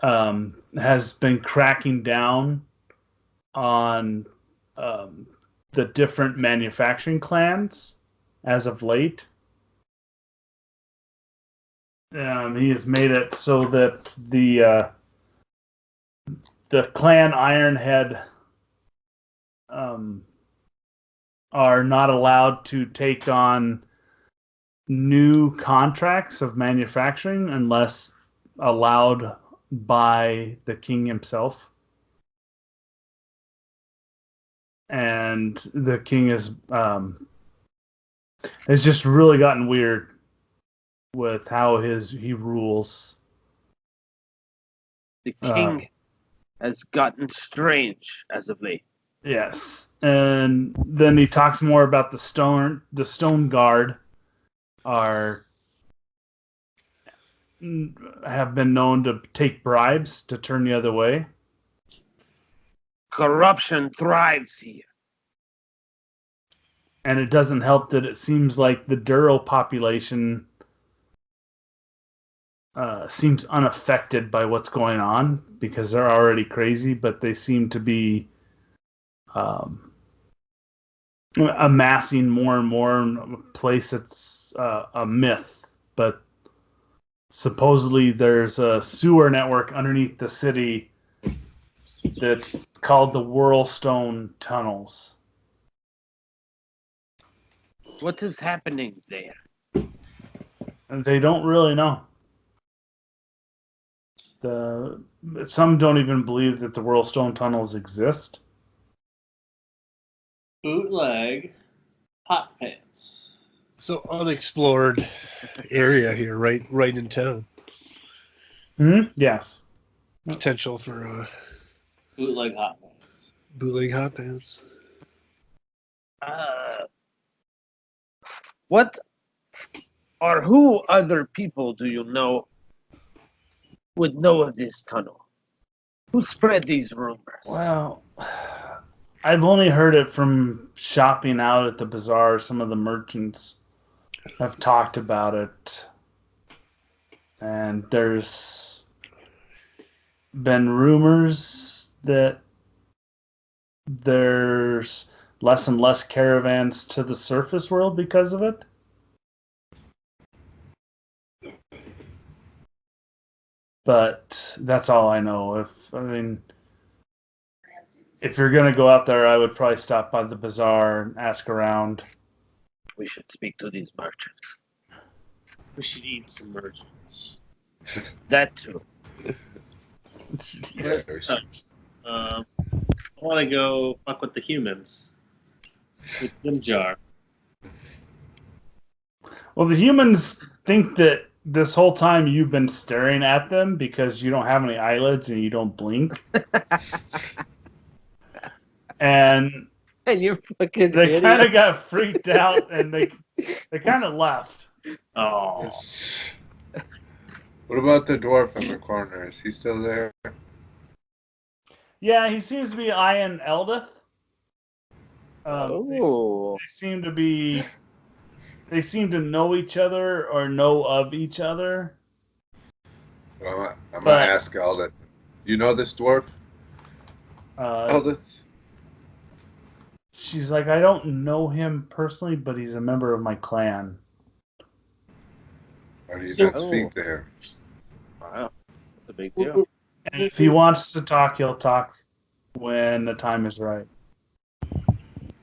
has been cracking down on the different manufacturing clans as of late. He has made it so that the clan Ironhead are not allowed to take on new contracts of manufacturing unless allowed by the king himself. And the king has just really gotten weird with how he rules. The king has gotten strange as of late. Yes, and then he talks more about the Stone Guard have been known to take bribes to turn the other way. Corruption thrives here. And it doesn't help that it seems like the Duro population seems unaffected by what's going on because they're already crazy, but they seem to be amassing more and more in a place that's a myth. But supposedly there's a sewer network underneath the city that's called the Whirlstone Tunnels. What is happening there? And they don't really know. Some don't even believe that the Whirlstone Tunnels exist. Bootleg hot pants. So unexplored area here, right in town. Yes. Potential for Bootleg hot pants. bootleg hot pants. What or who other people do you know would know of this tunnel? Who spread these rumors? Well, I've only heard it from shopping out at the bazaar, some of the merchants. have talked about it, and there's been rumors that there's less and less caravans to the surface world because of it. But that's all I know. If you're gonna go out there, I would probably stop by the bazaar and ask around. We should speak to these merchants. We should eat some merchants. That too. Yeah, I want to go fuck with the humans. With Jim Jar. Well, the humans think that this whole time you've been staring at them because you don't have any eyelids and you don't blink. And You fucking they idiot. kind of got freaked out and they kind of left. Oh. What about the dwarf in the corner? Is he still there? Yeah, he seems to be eyeing Eldith. Oh. They seem to know each other or know of each other. So I'm gonna ask Aldith. You know this dwarf, Aldith? She's like, I don't know him personally, but he's a member of my clan. Or do you not speak to him? Wow. That's a big deal. And if he wants to talk, he'll talk when the time is right.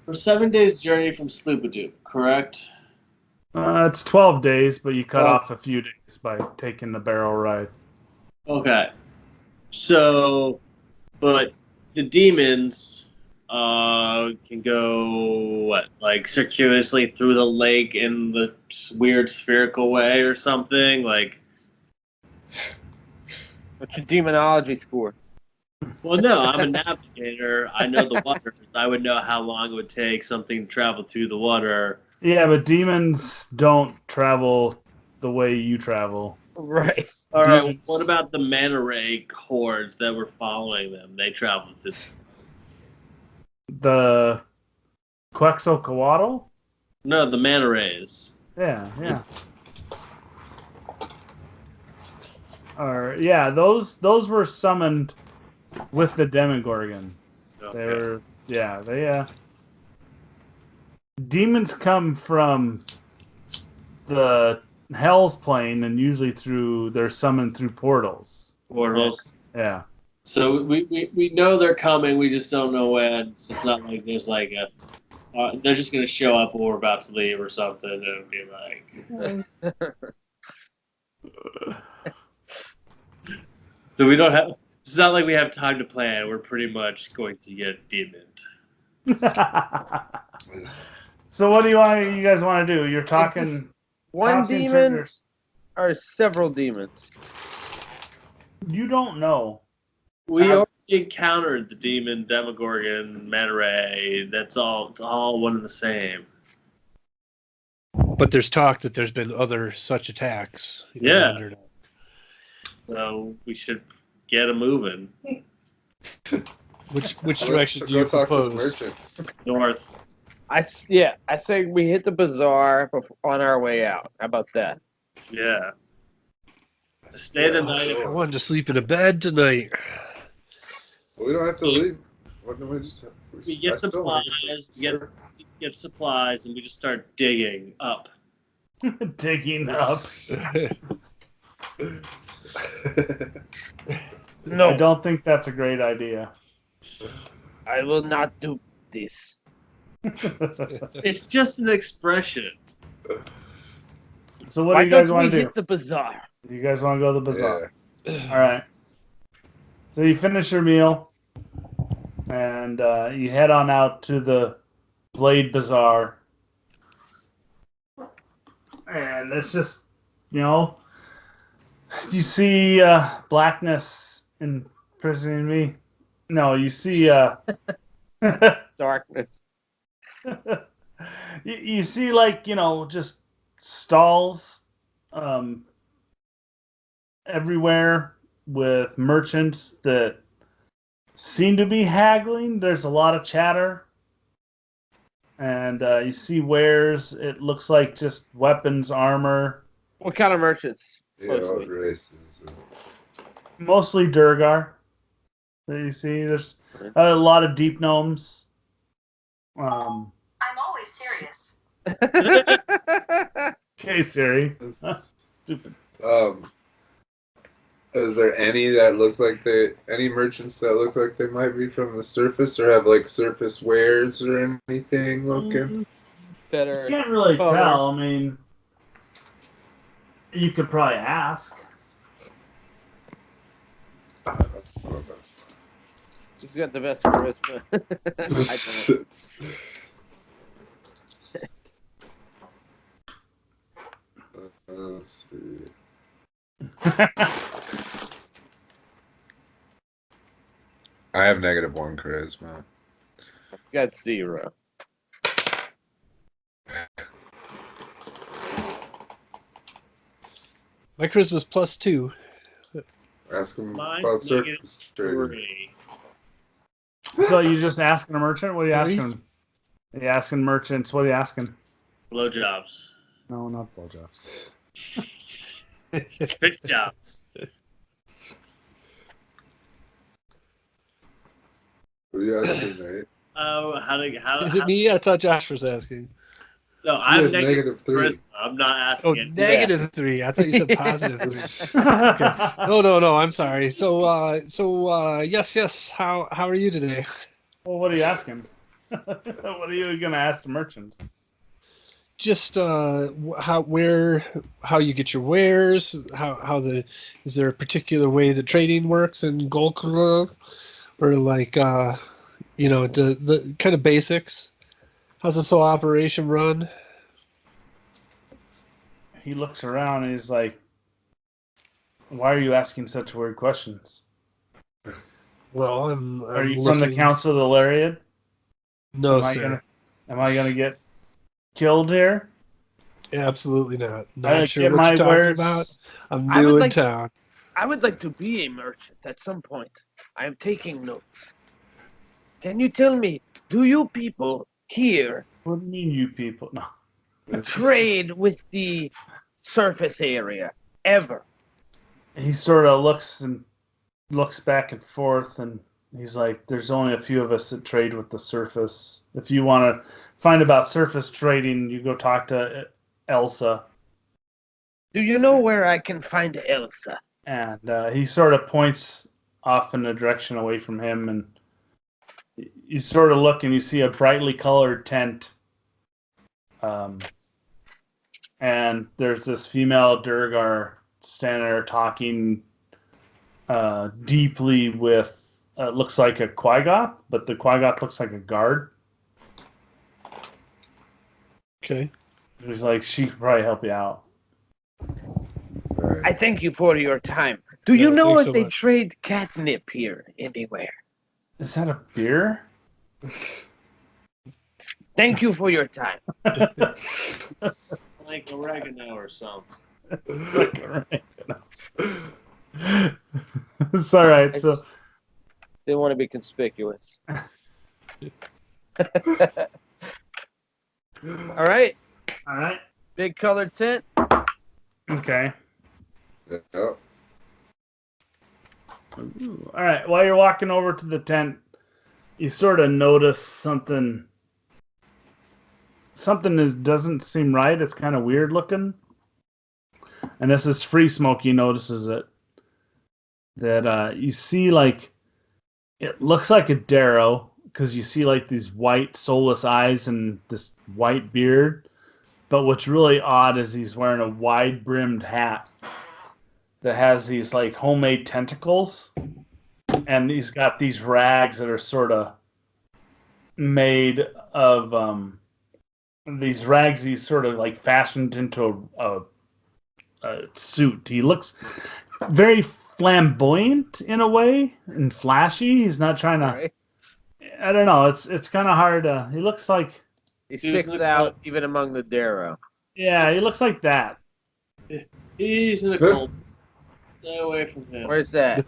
For 7 days journey from Sloopadoop, correct? It's 12 days, but you cut off a few days by taking the barrel ride. Okay. So, but the demons can go, what, like circuitously through the lake in the weird spherical way or something? Like, What's your demonology score? well, no, I'm a navigator. I know the waters. I would know how long it would take something to travel through the water. Yeah, but demons don't travel the way you travel. Right. All right, Demons- what about the manta ray hordes that were following them? They traveled through. The Quetzalcoatl? No, the manta rays. Yeah. Or yeah, those were summoned with the Demogorgon. Okay. Demons come from the Hell's Plane and usually they're summoned through portals. Portals. Yeah. So we know they're coming. We just don't know when. So it's not like there's like a. They're just gonna show up when we're about to leave or something and be like. So we don't have. It's not like we have time to plan. We're pretty much going to get demoned. So what do you guys want to do? You're talking One House demon intruders. or several demons? You don't know. We already encountered the demon, Demogorgon, Manta Ray. That's all. It's all one and the same. But there's talk that there's been other such attacks. Yeah. So we should get them moving Which direction do go you talk to the propose? merchants? north. I say we hit the bazaar on our way out. How about that? Yeah. Stay the night. I wanted to sleep in a bed tonight. Well, we don't have to leave. What do we just? We get supplies. Get supplies, and we just start digging up. Digging up. No, I don't think that's a great idea. I will not do this. It's just an expression. So what Why do you guys don't want we to do? hit the bazaar? You guys want to go to the bazaar? Yeah. All right. So you finish your meal, and you head on out to the Blade Bazaar. And it's just, you see blackness imprisoning me. No, you see Darkness. you see just stalls everywhere with merchants that seem to be haggling. There's a lot of chatter. And you see wares. It looks like just weapons, armor. What kind of merchants? Yeah, what Mostly. races? Mostly Durgar that you see. There's a lot of deep gnomes. I'm always serious. Okay, Siri. Stupid. Is there any that look like any merchants that look like they might be from the surface or have like surface wares or anything looking? You Better. can't really color. tell. I mean, you could probably ask. She's got the best charisma. I Let's see. I have -1 charisma. got 0. My charisma's +2. Ask him about Mine's surface trading. -3. So you just asking a merchant? What are you Sorry? asking? Are you asking merchants? What are you asking? Blowjobs. No, not blowjobs. Fish jobs. What are you asking, Nate? Oh, how Is it me? I thought Josh was asking. No, He I'm has negative -3. charisma. I'm not asking Oh, it. -3. I thought you said +3. No. I'm sorry. So, yes. How are you today? Well, what are you asking? What are you gonna ask the merchant? Just how you get your wares? Is there a particular way that trading works in Golkrug, or like the kind of basics? How's this whole operation run? He looks around and he's like, "Why are you asking such weird questions? Well, I'm Are you from the Council of the Lariat? No, am I sir. gonna get killed here? Absolutely not. I Not sure get what my you're talking wares. about. I'm I new would in like- town. I would like to be a merchant at some point. I am taking notes. Can you tell me, do you people here What do you mean, you people? No. trade with the surface area ever? He sort of looks back and forth, and he's like, "There's only a few of us that trade with the surface. If you want to find about surface trading, you go talk to Elsa." Do you know where I can find Elsa? And he sort of points off in a direction away from him, and you sort of look and you see a brightly colored tent. And there's this female Durgar standing there talking deeply with looks like a Quagoth, but the Quagoth looks like a guard. Okay. He's like, she could probably help you out. I thank you for your time. Do you Yeah, know thanks if so they much. trade catnip here anywhere? Is that a beer? Thank you for your time. Like oregano or something. It's all right. So They want to be conspicuous. All right. all right, Big colored tent. okay. Yeah. Ooh, all right. While you're walking over to the tent, you sort of notice something. Something doesn't seem right. It's kind of weird looking. And this is Free Smoky notices it. That you see like it looks like a Darrow because you see like these white soulless eyes and this white beard. But what's really odd is he's wearing a wide brimmed hat that has these like homemade tentacles, and he's got these rags that are sort of made of these rags. He's sort of like fashioned into a suit. He looks very flamboyant in a way and flashy. He's not trying to. Right. I don't know. It's kind of hard to. He looks like. He Dude, sticks look out what- even among the Darrow. Yeah, he looks like that. He's in a cult. Stay away from him. Where's that?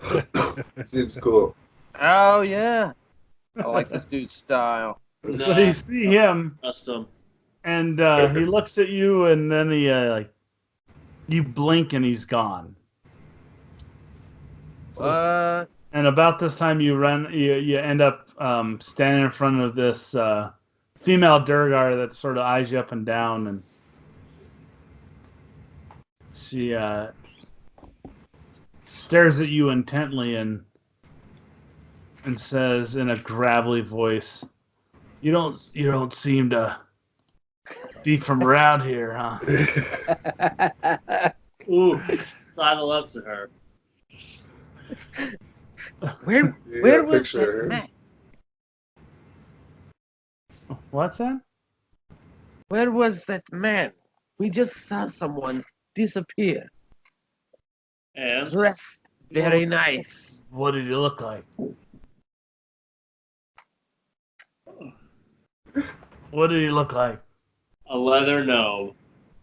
Seems cool. Oh yeah. I like this dude's style. No, So you see him, custom. and he looks at you, and then he you blink, and he's gone. And about this time, you end up standing in front of this female Durgar that sort of eyes you up and down, and she stares at you intently and says in a gravelly voice, "You don't seem to be from around here, huh?" Ooh, sidle up to her. Where was that man? What's that? Where was that man? We just saw someone disappear. And Dressed very nice. What did he look like? What did he look like? a leather gnome.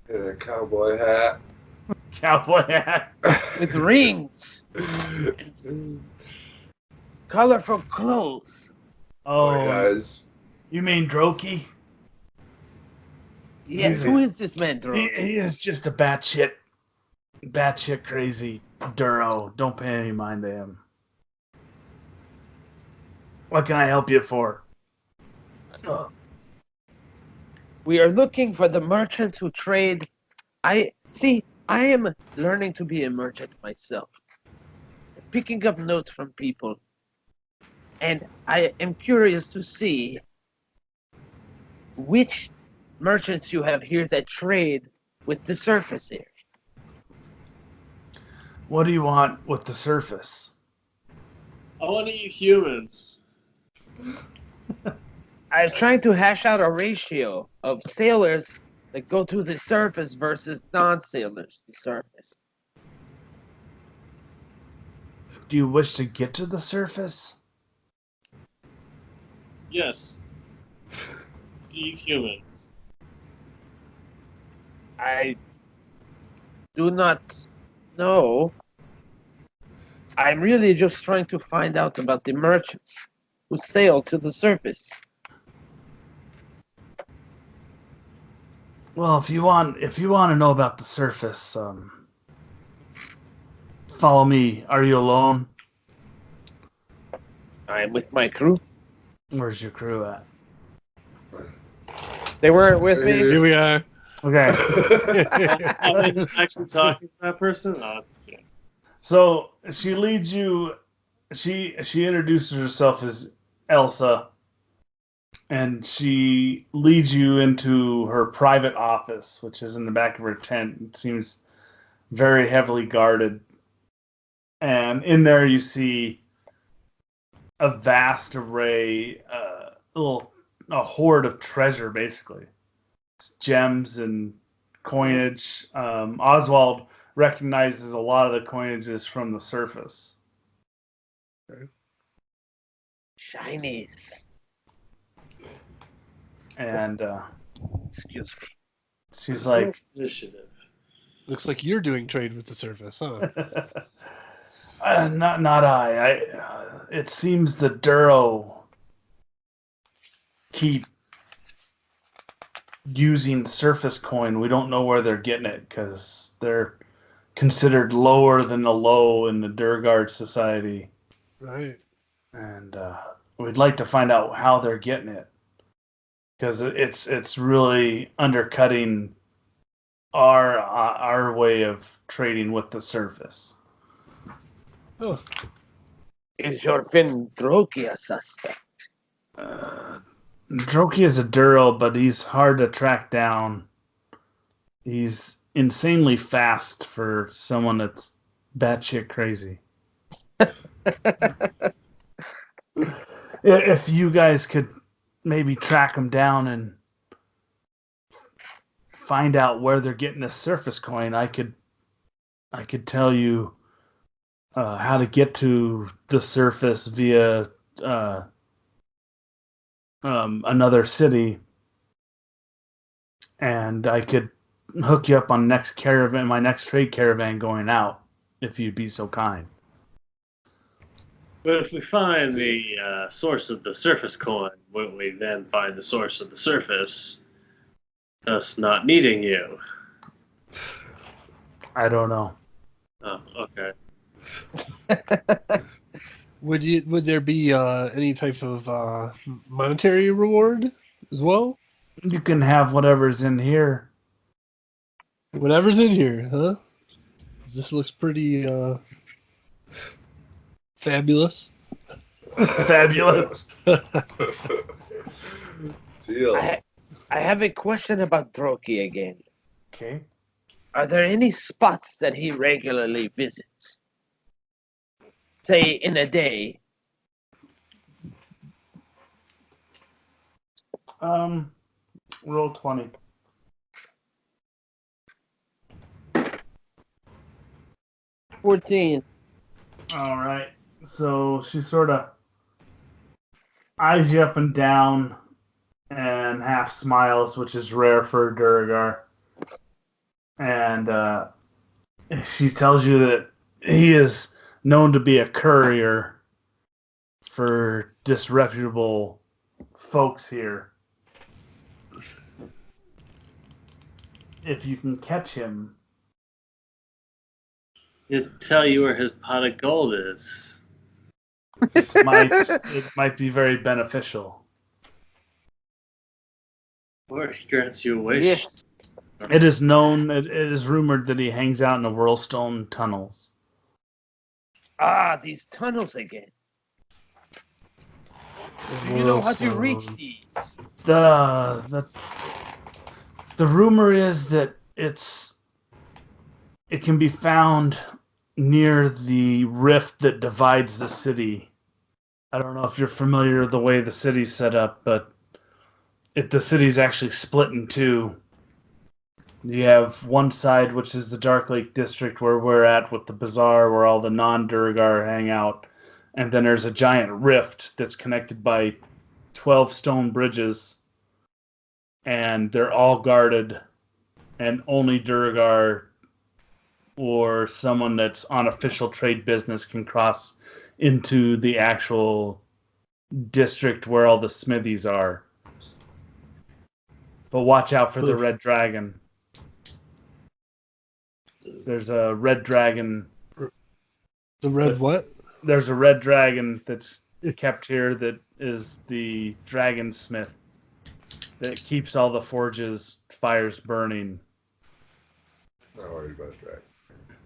And a cowboy hat. Cowboy hat. With rings. Colorful clothes. Oh, Guys. you mean Droki? Yes, who is this man, Drew? He is just a batshit crazy Duro. Don't pay any mind to him. What can I help you for? We are looking for the merchants who trade. I am learning to be a merchant myself. Picking up notes from people. And I am curious to see which merchants you have here that trade with the surface here. What do you want with the surface? I want to eat humans. I'm trying to hash out a ratio of sailors that go to the surface versus non-sailors to the surface. Do you wish to get to the surface? Yes. To eat humans. I do not know. I'm really just trying to find out about the merchants who sail to the surface. Well, if you want to know about the surface, follow me. Are you alone? I'm with my crew. Where's your crew at? They weren't with me. Here we are. Okay. I'm actually talking to that person? Oh, okay. So she leads you. She introduces herself as Elsa, and she leads you into her private office, which is in the back of her tent. It seems very heavily guarded, and in there you see a vast array, a hoard of treasure, basically. It's gems and coinage. Oswald recognizes a lot of the coinages from the surface. Shinies. And Excuse me. she's like, Initiative. Looks like you're doing trade with the surface, huh? not I. It seems the Duro keep using surface coin. We don't know where they're getting it because they're considered lower than the low in the Durgard society. Right. And we'd like to find out how they're getting it, because it's really undercutting our way of trading with the surface. Oh, Is your Finn Droki a suspect? Droki is a Duro, but he's hard to track down. He's insanely fast for someone that's batshit crazy. If you guys could maybe track them down and find out where they're getting the surface coin, I could tell you how to get to the surface via another city, and I could hook you up on my next trade caravan going out, if you'd be so kind. But if we find the source of the surface coin, won't we then find the source of the surface, thus not needing you? I don't know. Oh, okay. Would there be any type of monetary reward as well? You can have whatever's in here. Whatever's in here, huh? This looks pretty fabulous. Fabulous. Deal. I have a question about Droki again. Okay. Are there any spots that he regularly visits? Say in a day. Roll 20. $14. All right. So she sort of eyes you up and down and half smiles, which is rare for Duragar. And she tells you that he is known to be a courier for disreputable folks here. If you can catch him, He'll tell you where his pot of gold is. it might be very beneficial. Or he grants you a wish. Yes. It is known, it is rumored that he hangs out in the Whirlstone tunnels. Ah, these tunnels again. Do you know how to reach these? The rumor is that it can be found near the rift that divides the city. I don't know if you're familiar with the way the city's set up, but the city's actually split in two. You have one side, which is the Dark Lake District, where we're at with the bazaar, where all the non-Duragar hang out. And then there's a giant rift that's connected by 12 stone bridges. And they're all guarded. And only Duragar or someone that's on official trade business can cross into the actual district where all the smithies are. But watch out for the red dragon. There's a red dragon. The red what? There's a red dragon that's kept here that is the dragon smith that keeps all the forges fires burning. Not worried about dragon.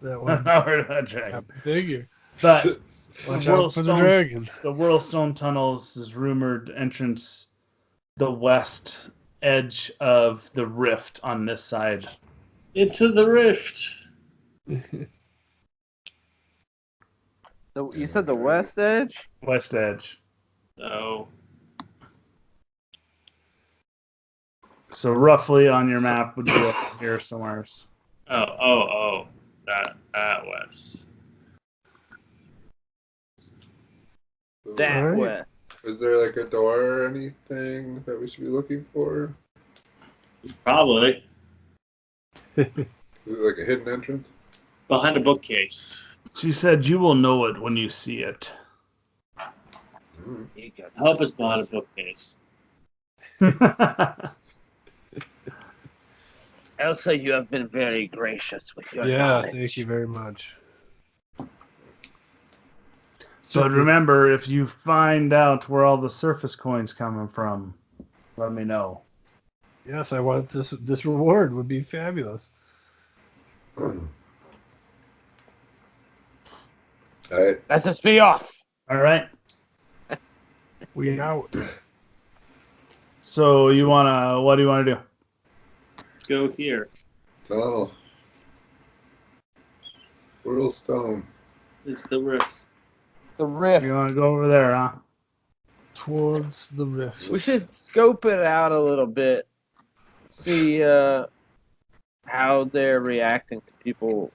That one. Not worried about dragon. Figure. But Watch out for the dragon. The Whirlstone Tunnels is rumored entrance the west edge of the rift on this side. Into the rift. You said the west edge? West edge. Oh. So roughly on your map would be up here somewhere. Oh. That west. That Alright. west. Is there like a door or anything that we should be looking for? Probably. Is it like a hidden entrance? Behind a bookcase. She said you will know it when you see it. Mm. You got I hope it's behind a bookcase. Elsa, you have been very gracious with your Yeah, knowledge. thank you very much. But remember, if you find out where all the surface coins coming from, let me know. Yes, I want this. This reward would be fabulous. Alright. Let us be off. All right. We out. So what do you wanna do? Let's go here. Tunnel. Whirlstone. It's the rift. The rift. You wanna go over there, huh? Towards the rift. We should scope it out a little bit. See how they're reacting to people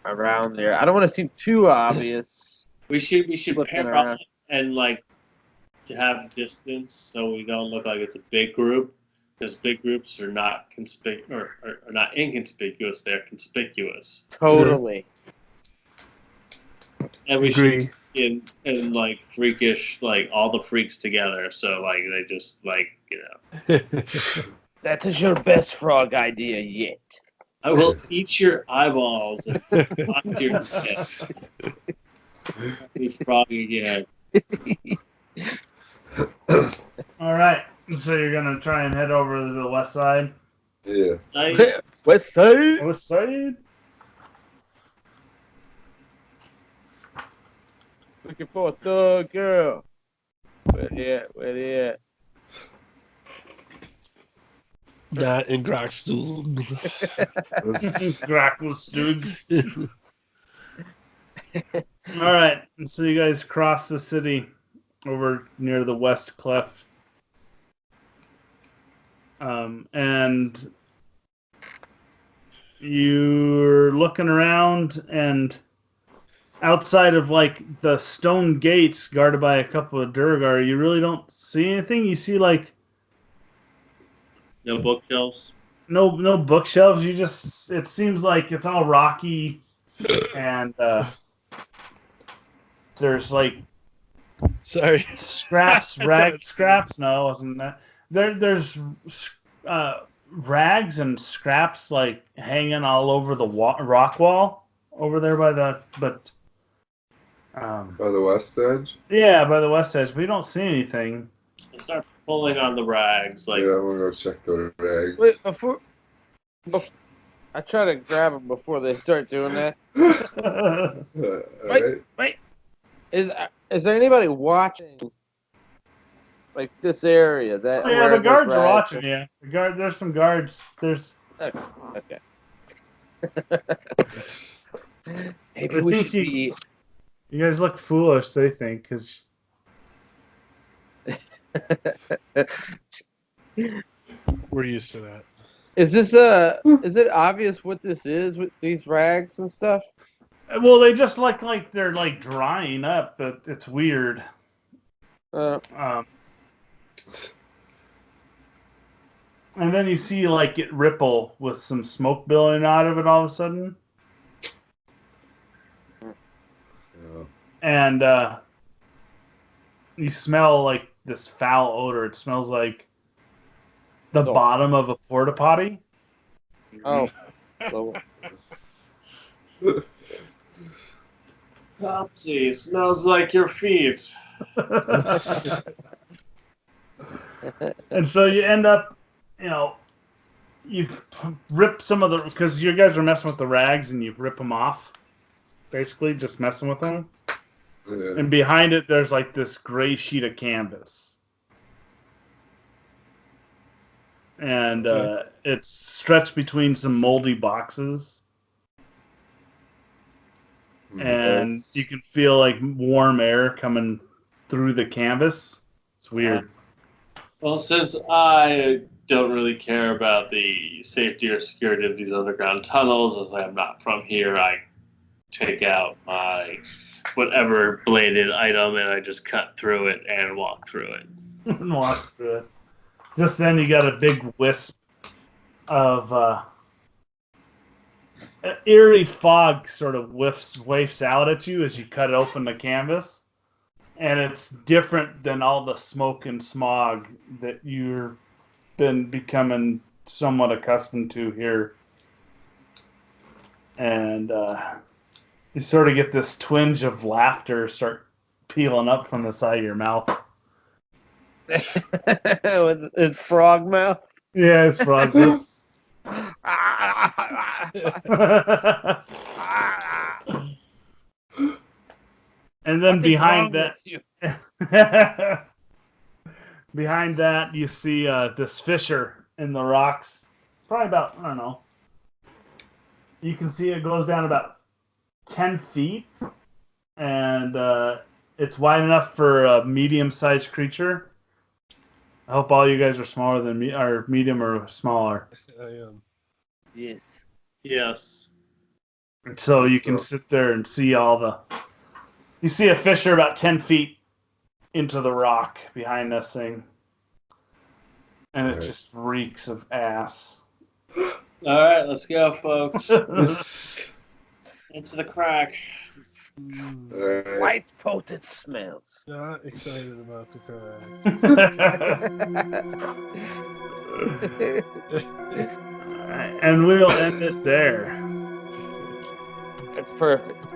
around there. I don't want to seem too obvious. We should Looking pair around. up and like to have distance so we don't look like it's a big group. Because big groups are not or not inconspicuous; they're conspicuous. Totally. And we Agree. should in like freakish, like all the freaks together. So like they just like That is your best frog idea yet. I will eat your eyeballs and box your head. Be frog again. All right. So you're gonna try and head over to the west side. Yeah. West side. West side. Looking for a thug girl. Where they at? Where they at? Not in Gracklstugh. Gracklstugh. All right. And so you guys cross the city over near the West Cleft. And you're looking around, and outside of like the stone gates guarded by a couple of Durgar, you really don't see anything. You see like No bookshelves. no bookshelves. You just, it seems like it's all rocky, and there's like Sorry. scraps, scraps. No, it wasn't that. There's rags and scraps like hanging all over the rock wall over there by the By the west edge? yeah, by the west edge. We don't see anything. I start pulling on the rags. Like Yeah, I'm gonna go check the rags. Wait, before I try to grab them before they start doing that. Alright. Wait. Is there anybody watching? Like this area? That Yeah, where the those guards are rags watching you. There's some guards. There's. Okay. Maybe I we think should be. You guys look foolish. They think because We're used to that. Is this is it obvious what this is with these rags and stuff? well, they just look like they're like drying up, but it's weird. And then you see like it ripple with some smoke billowing out of it all of a sudden. Yeah. And you smell like this foul odor. It smells like the bottom of a porta potty. Oh. So- Topsy, smells like your feet. And so you end up, you rip some of the, because you guys are messing with the rags and you rip them off, basically just messing with them. Yeah. And behind it, there's like this gray sheet of canvas. And it's stretched between some moldy boxes. And you can feel like warm air coming through the canvas. It's weird. Well, since I don't really care about the safety or security of these underground tunnels, as I am not from here, I take out my whatever bladed item and I just cut through it and walk through it. And walk through it. Just then you got a big wisp of eerie fog sort of wafts out at you as you cut open the canvas. And it's different than all the smoke and smog that you've been becoming somewhat accustomed to here. And you sort of get this twinge of laughter start peeling up from the side of your mouth. With frog mouth. Yeah, it's frog lips. And then behind that, you see this fissure in the rocks. Probably about, I don't know. You can see it goes down about 10 feet, and it's wide enough for a medium-sized creature. I hope all you guys are smaller than me, or medium or smaller. I am. Yes. Yes. So you can sit there and see you see a fissure about 10 feet into the rock behind this thing. And it just reeks of ass. All right, let's go, folks. Into the crack. Alright. Quite potent smells. Not excited about the crack. And we'll end it there. That's perfect.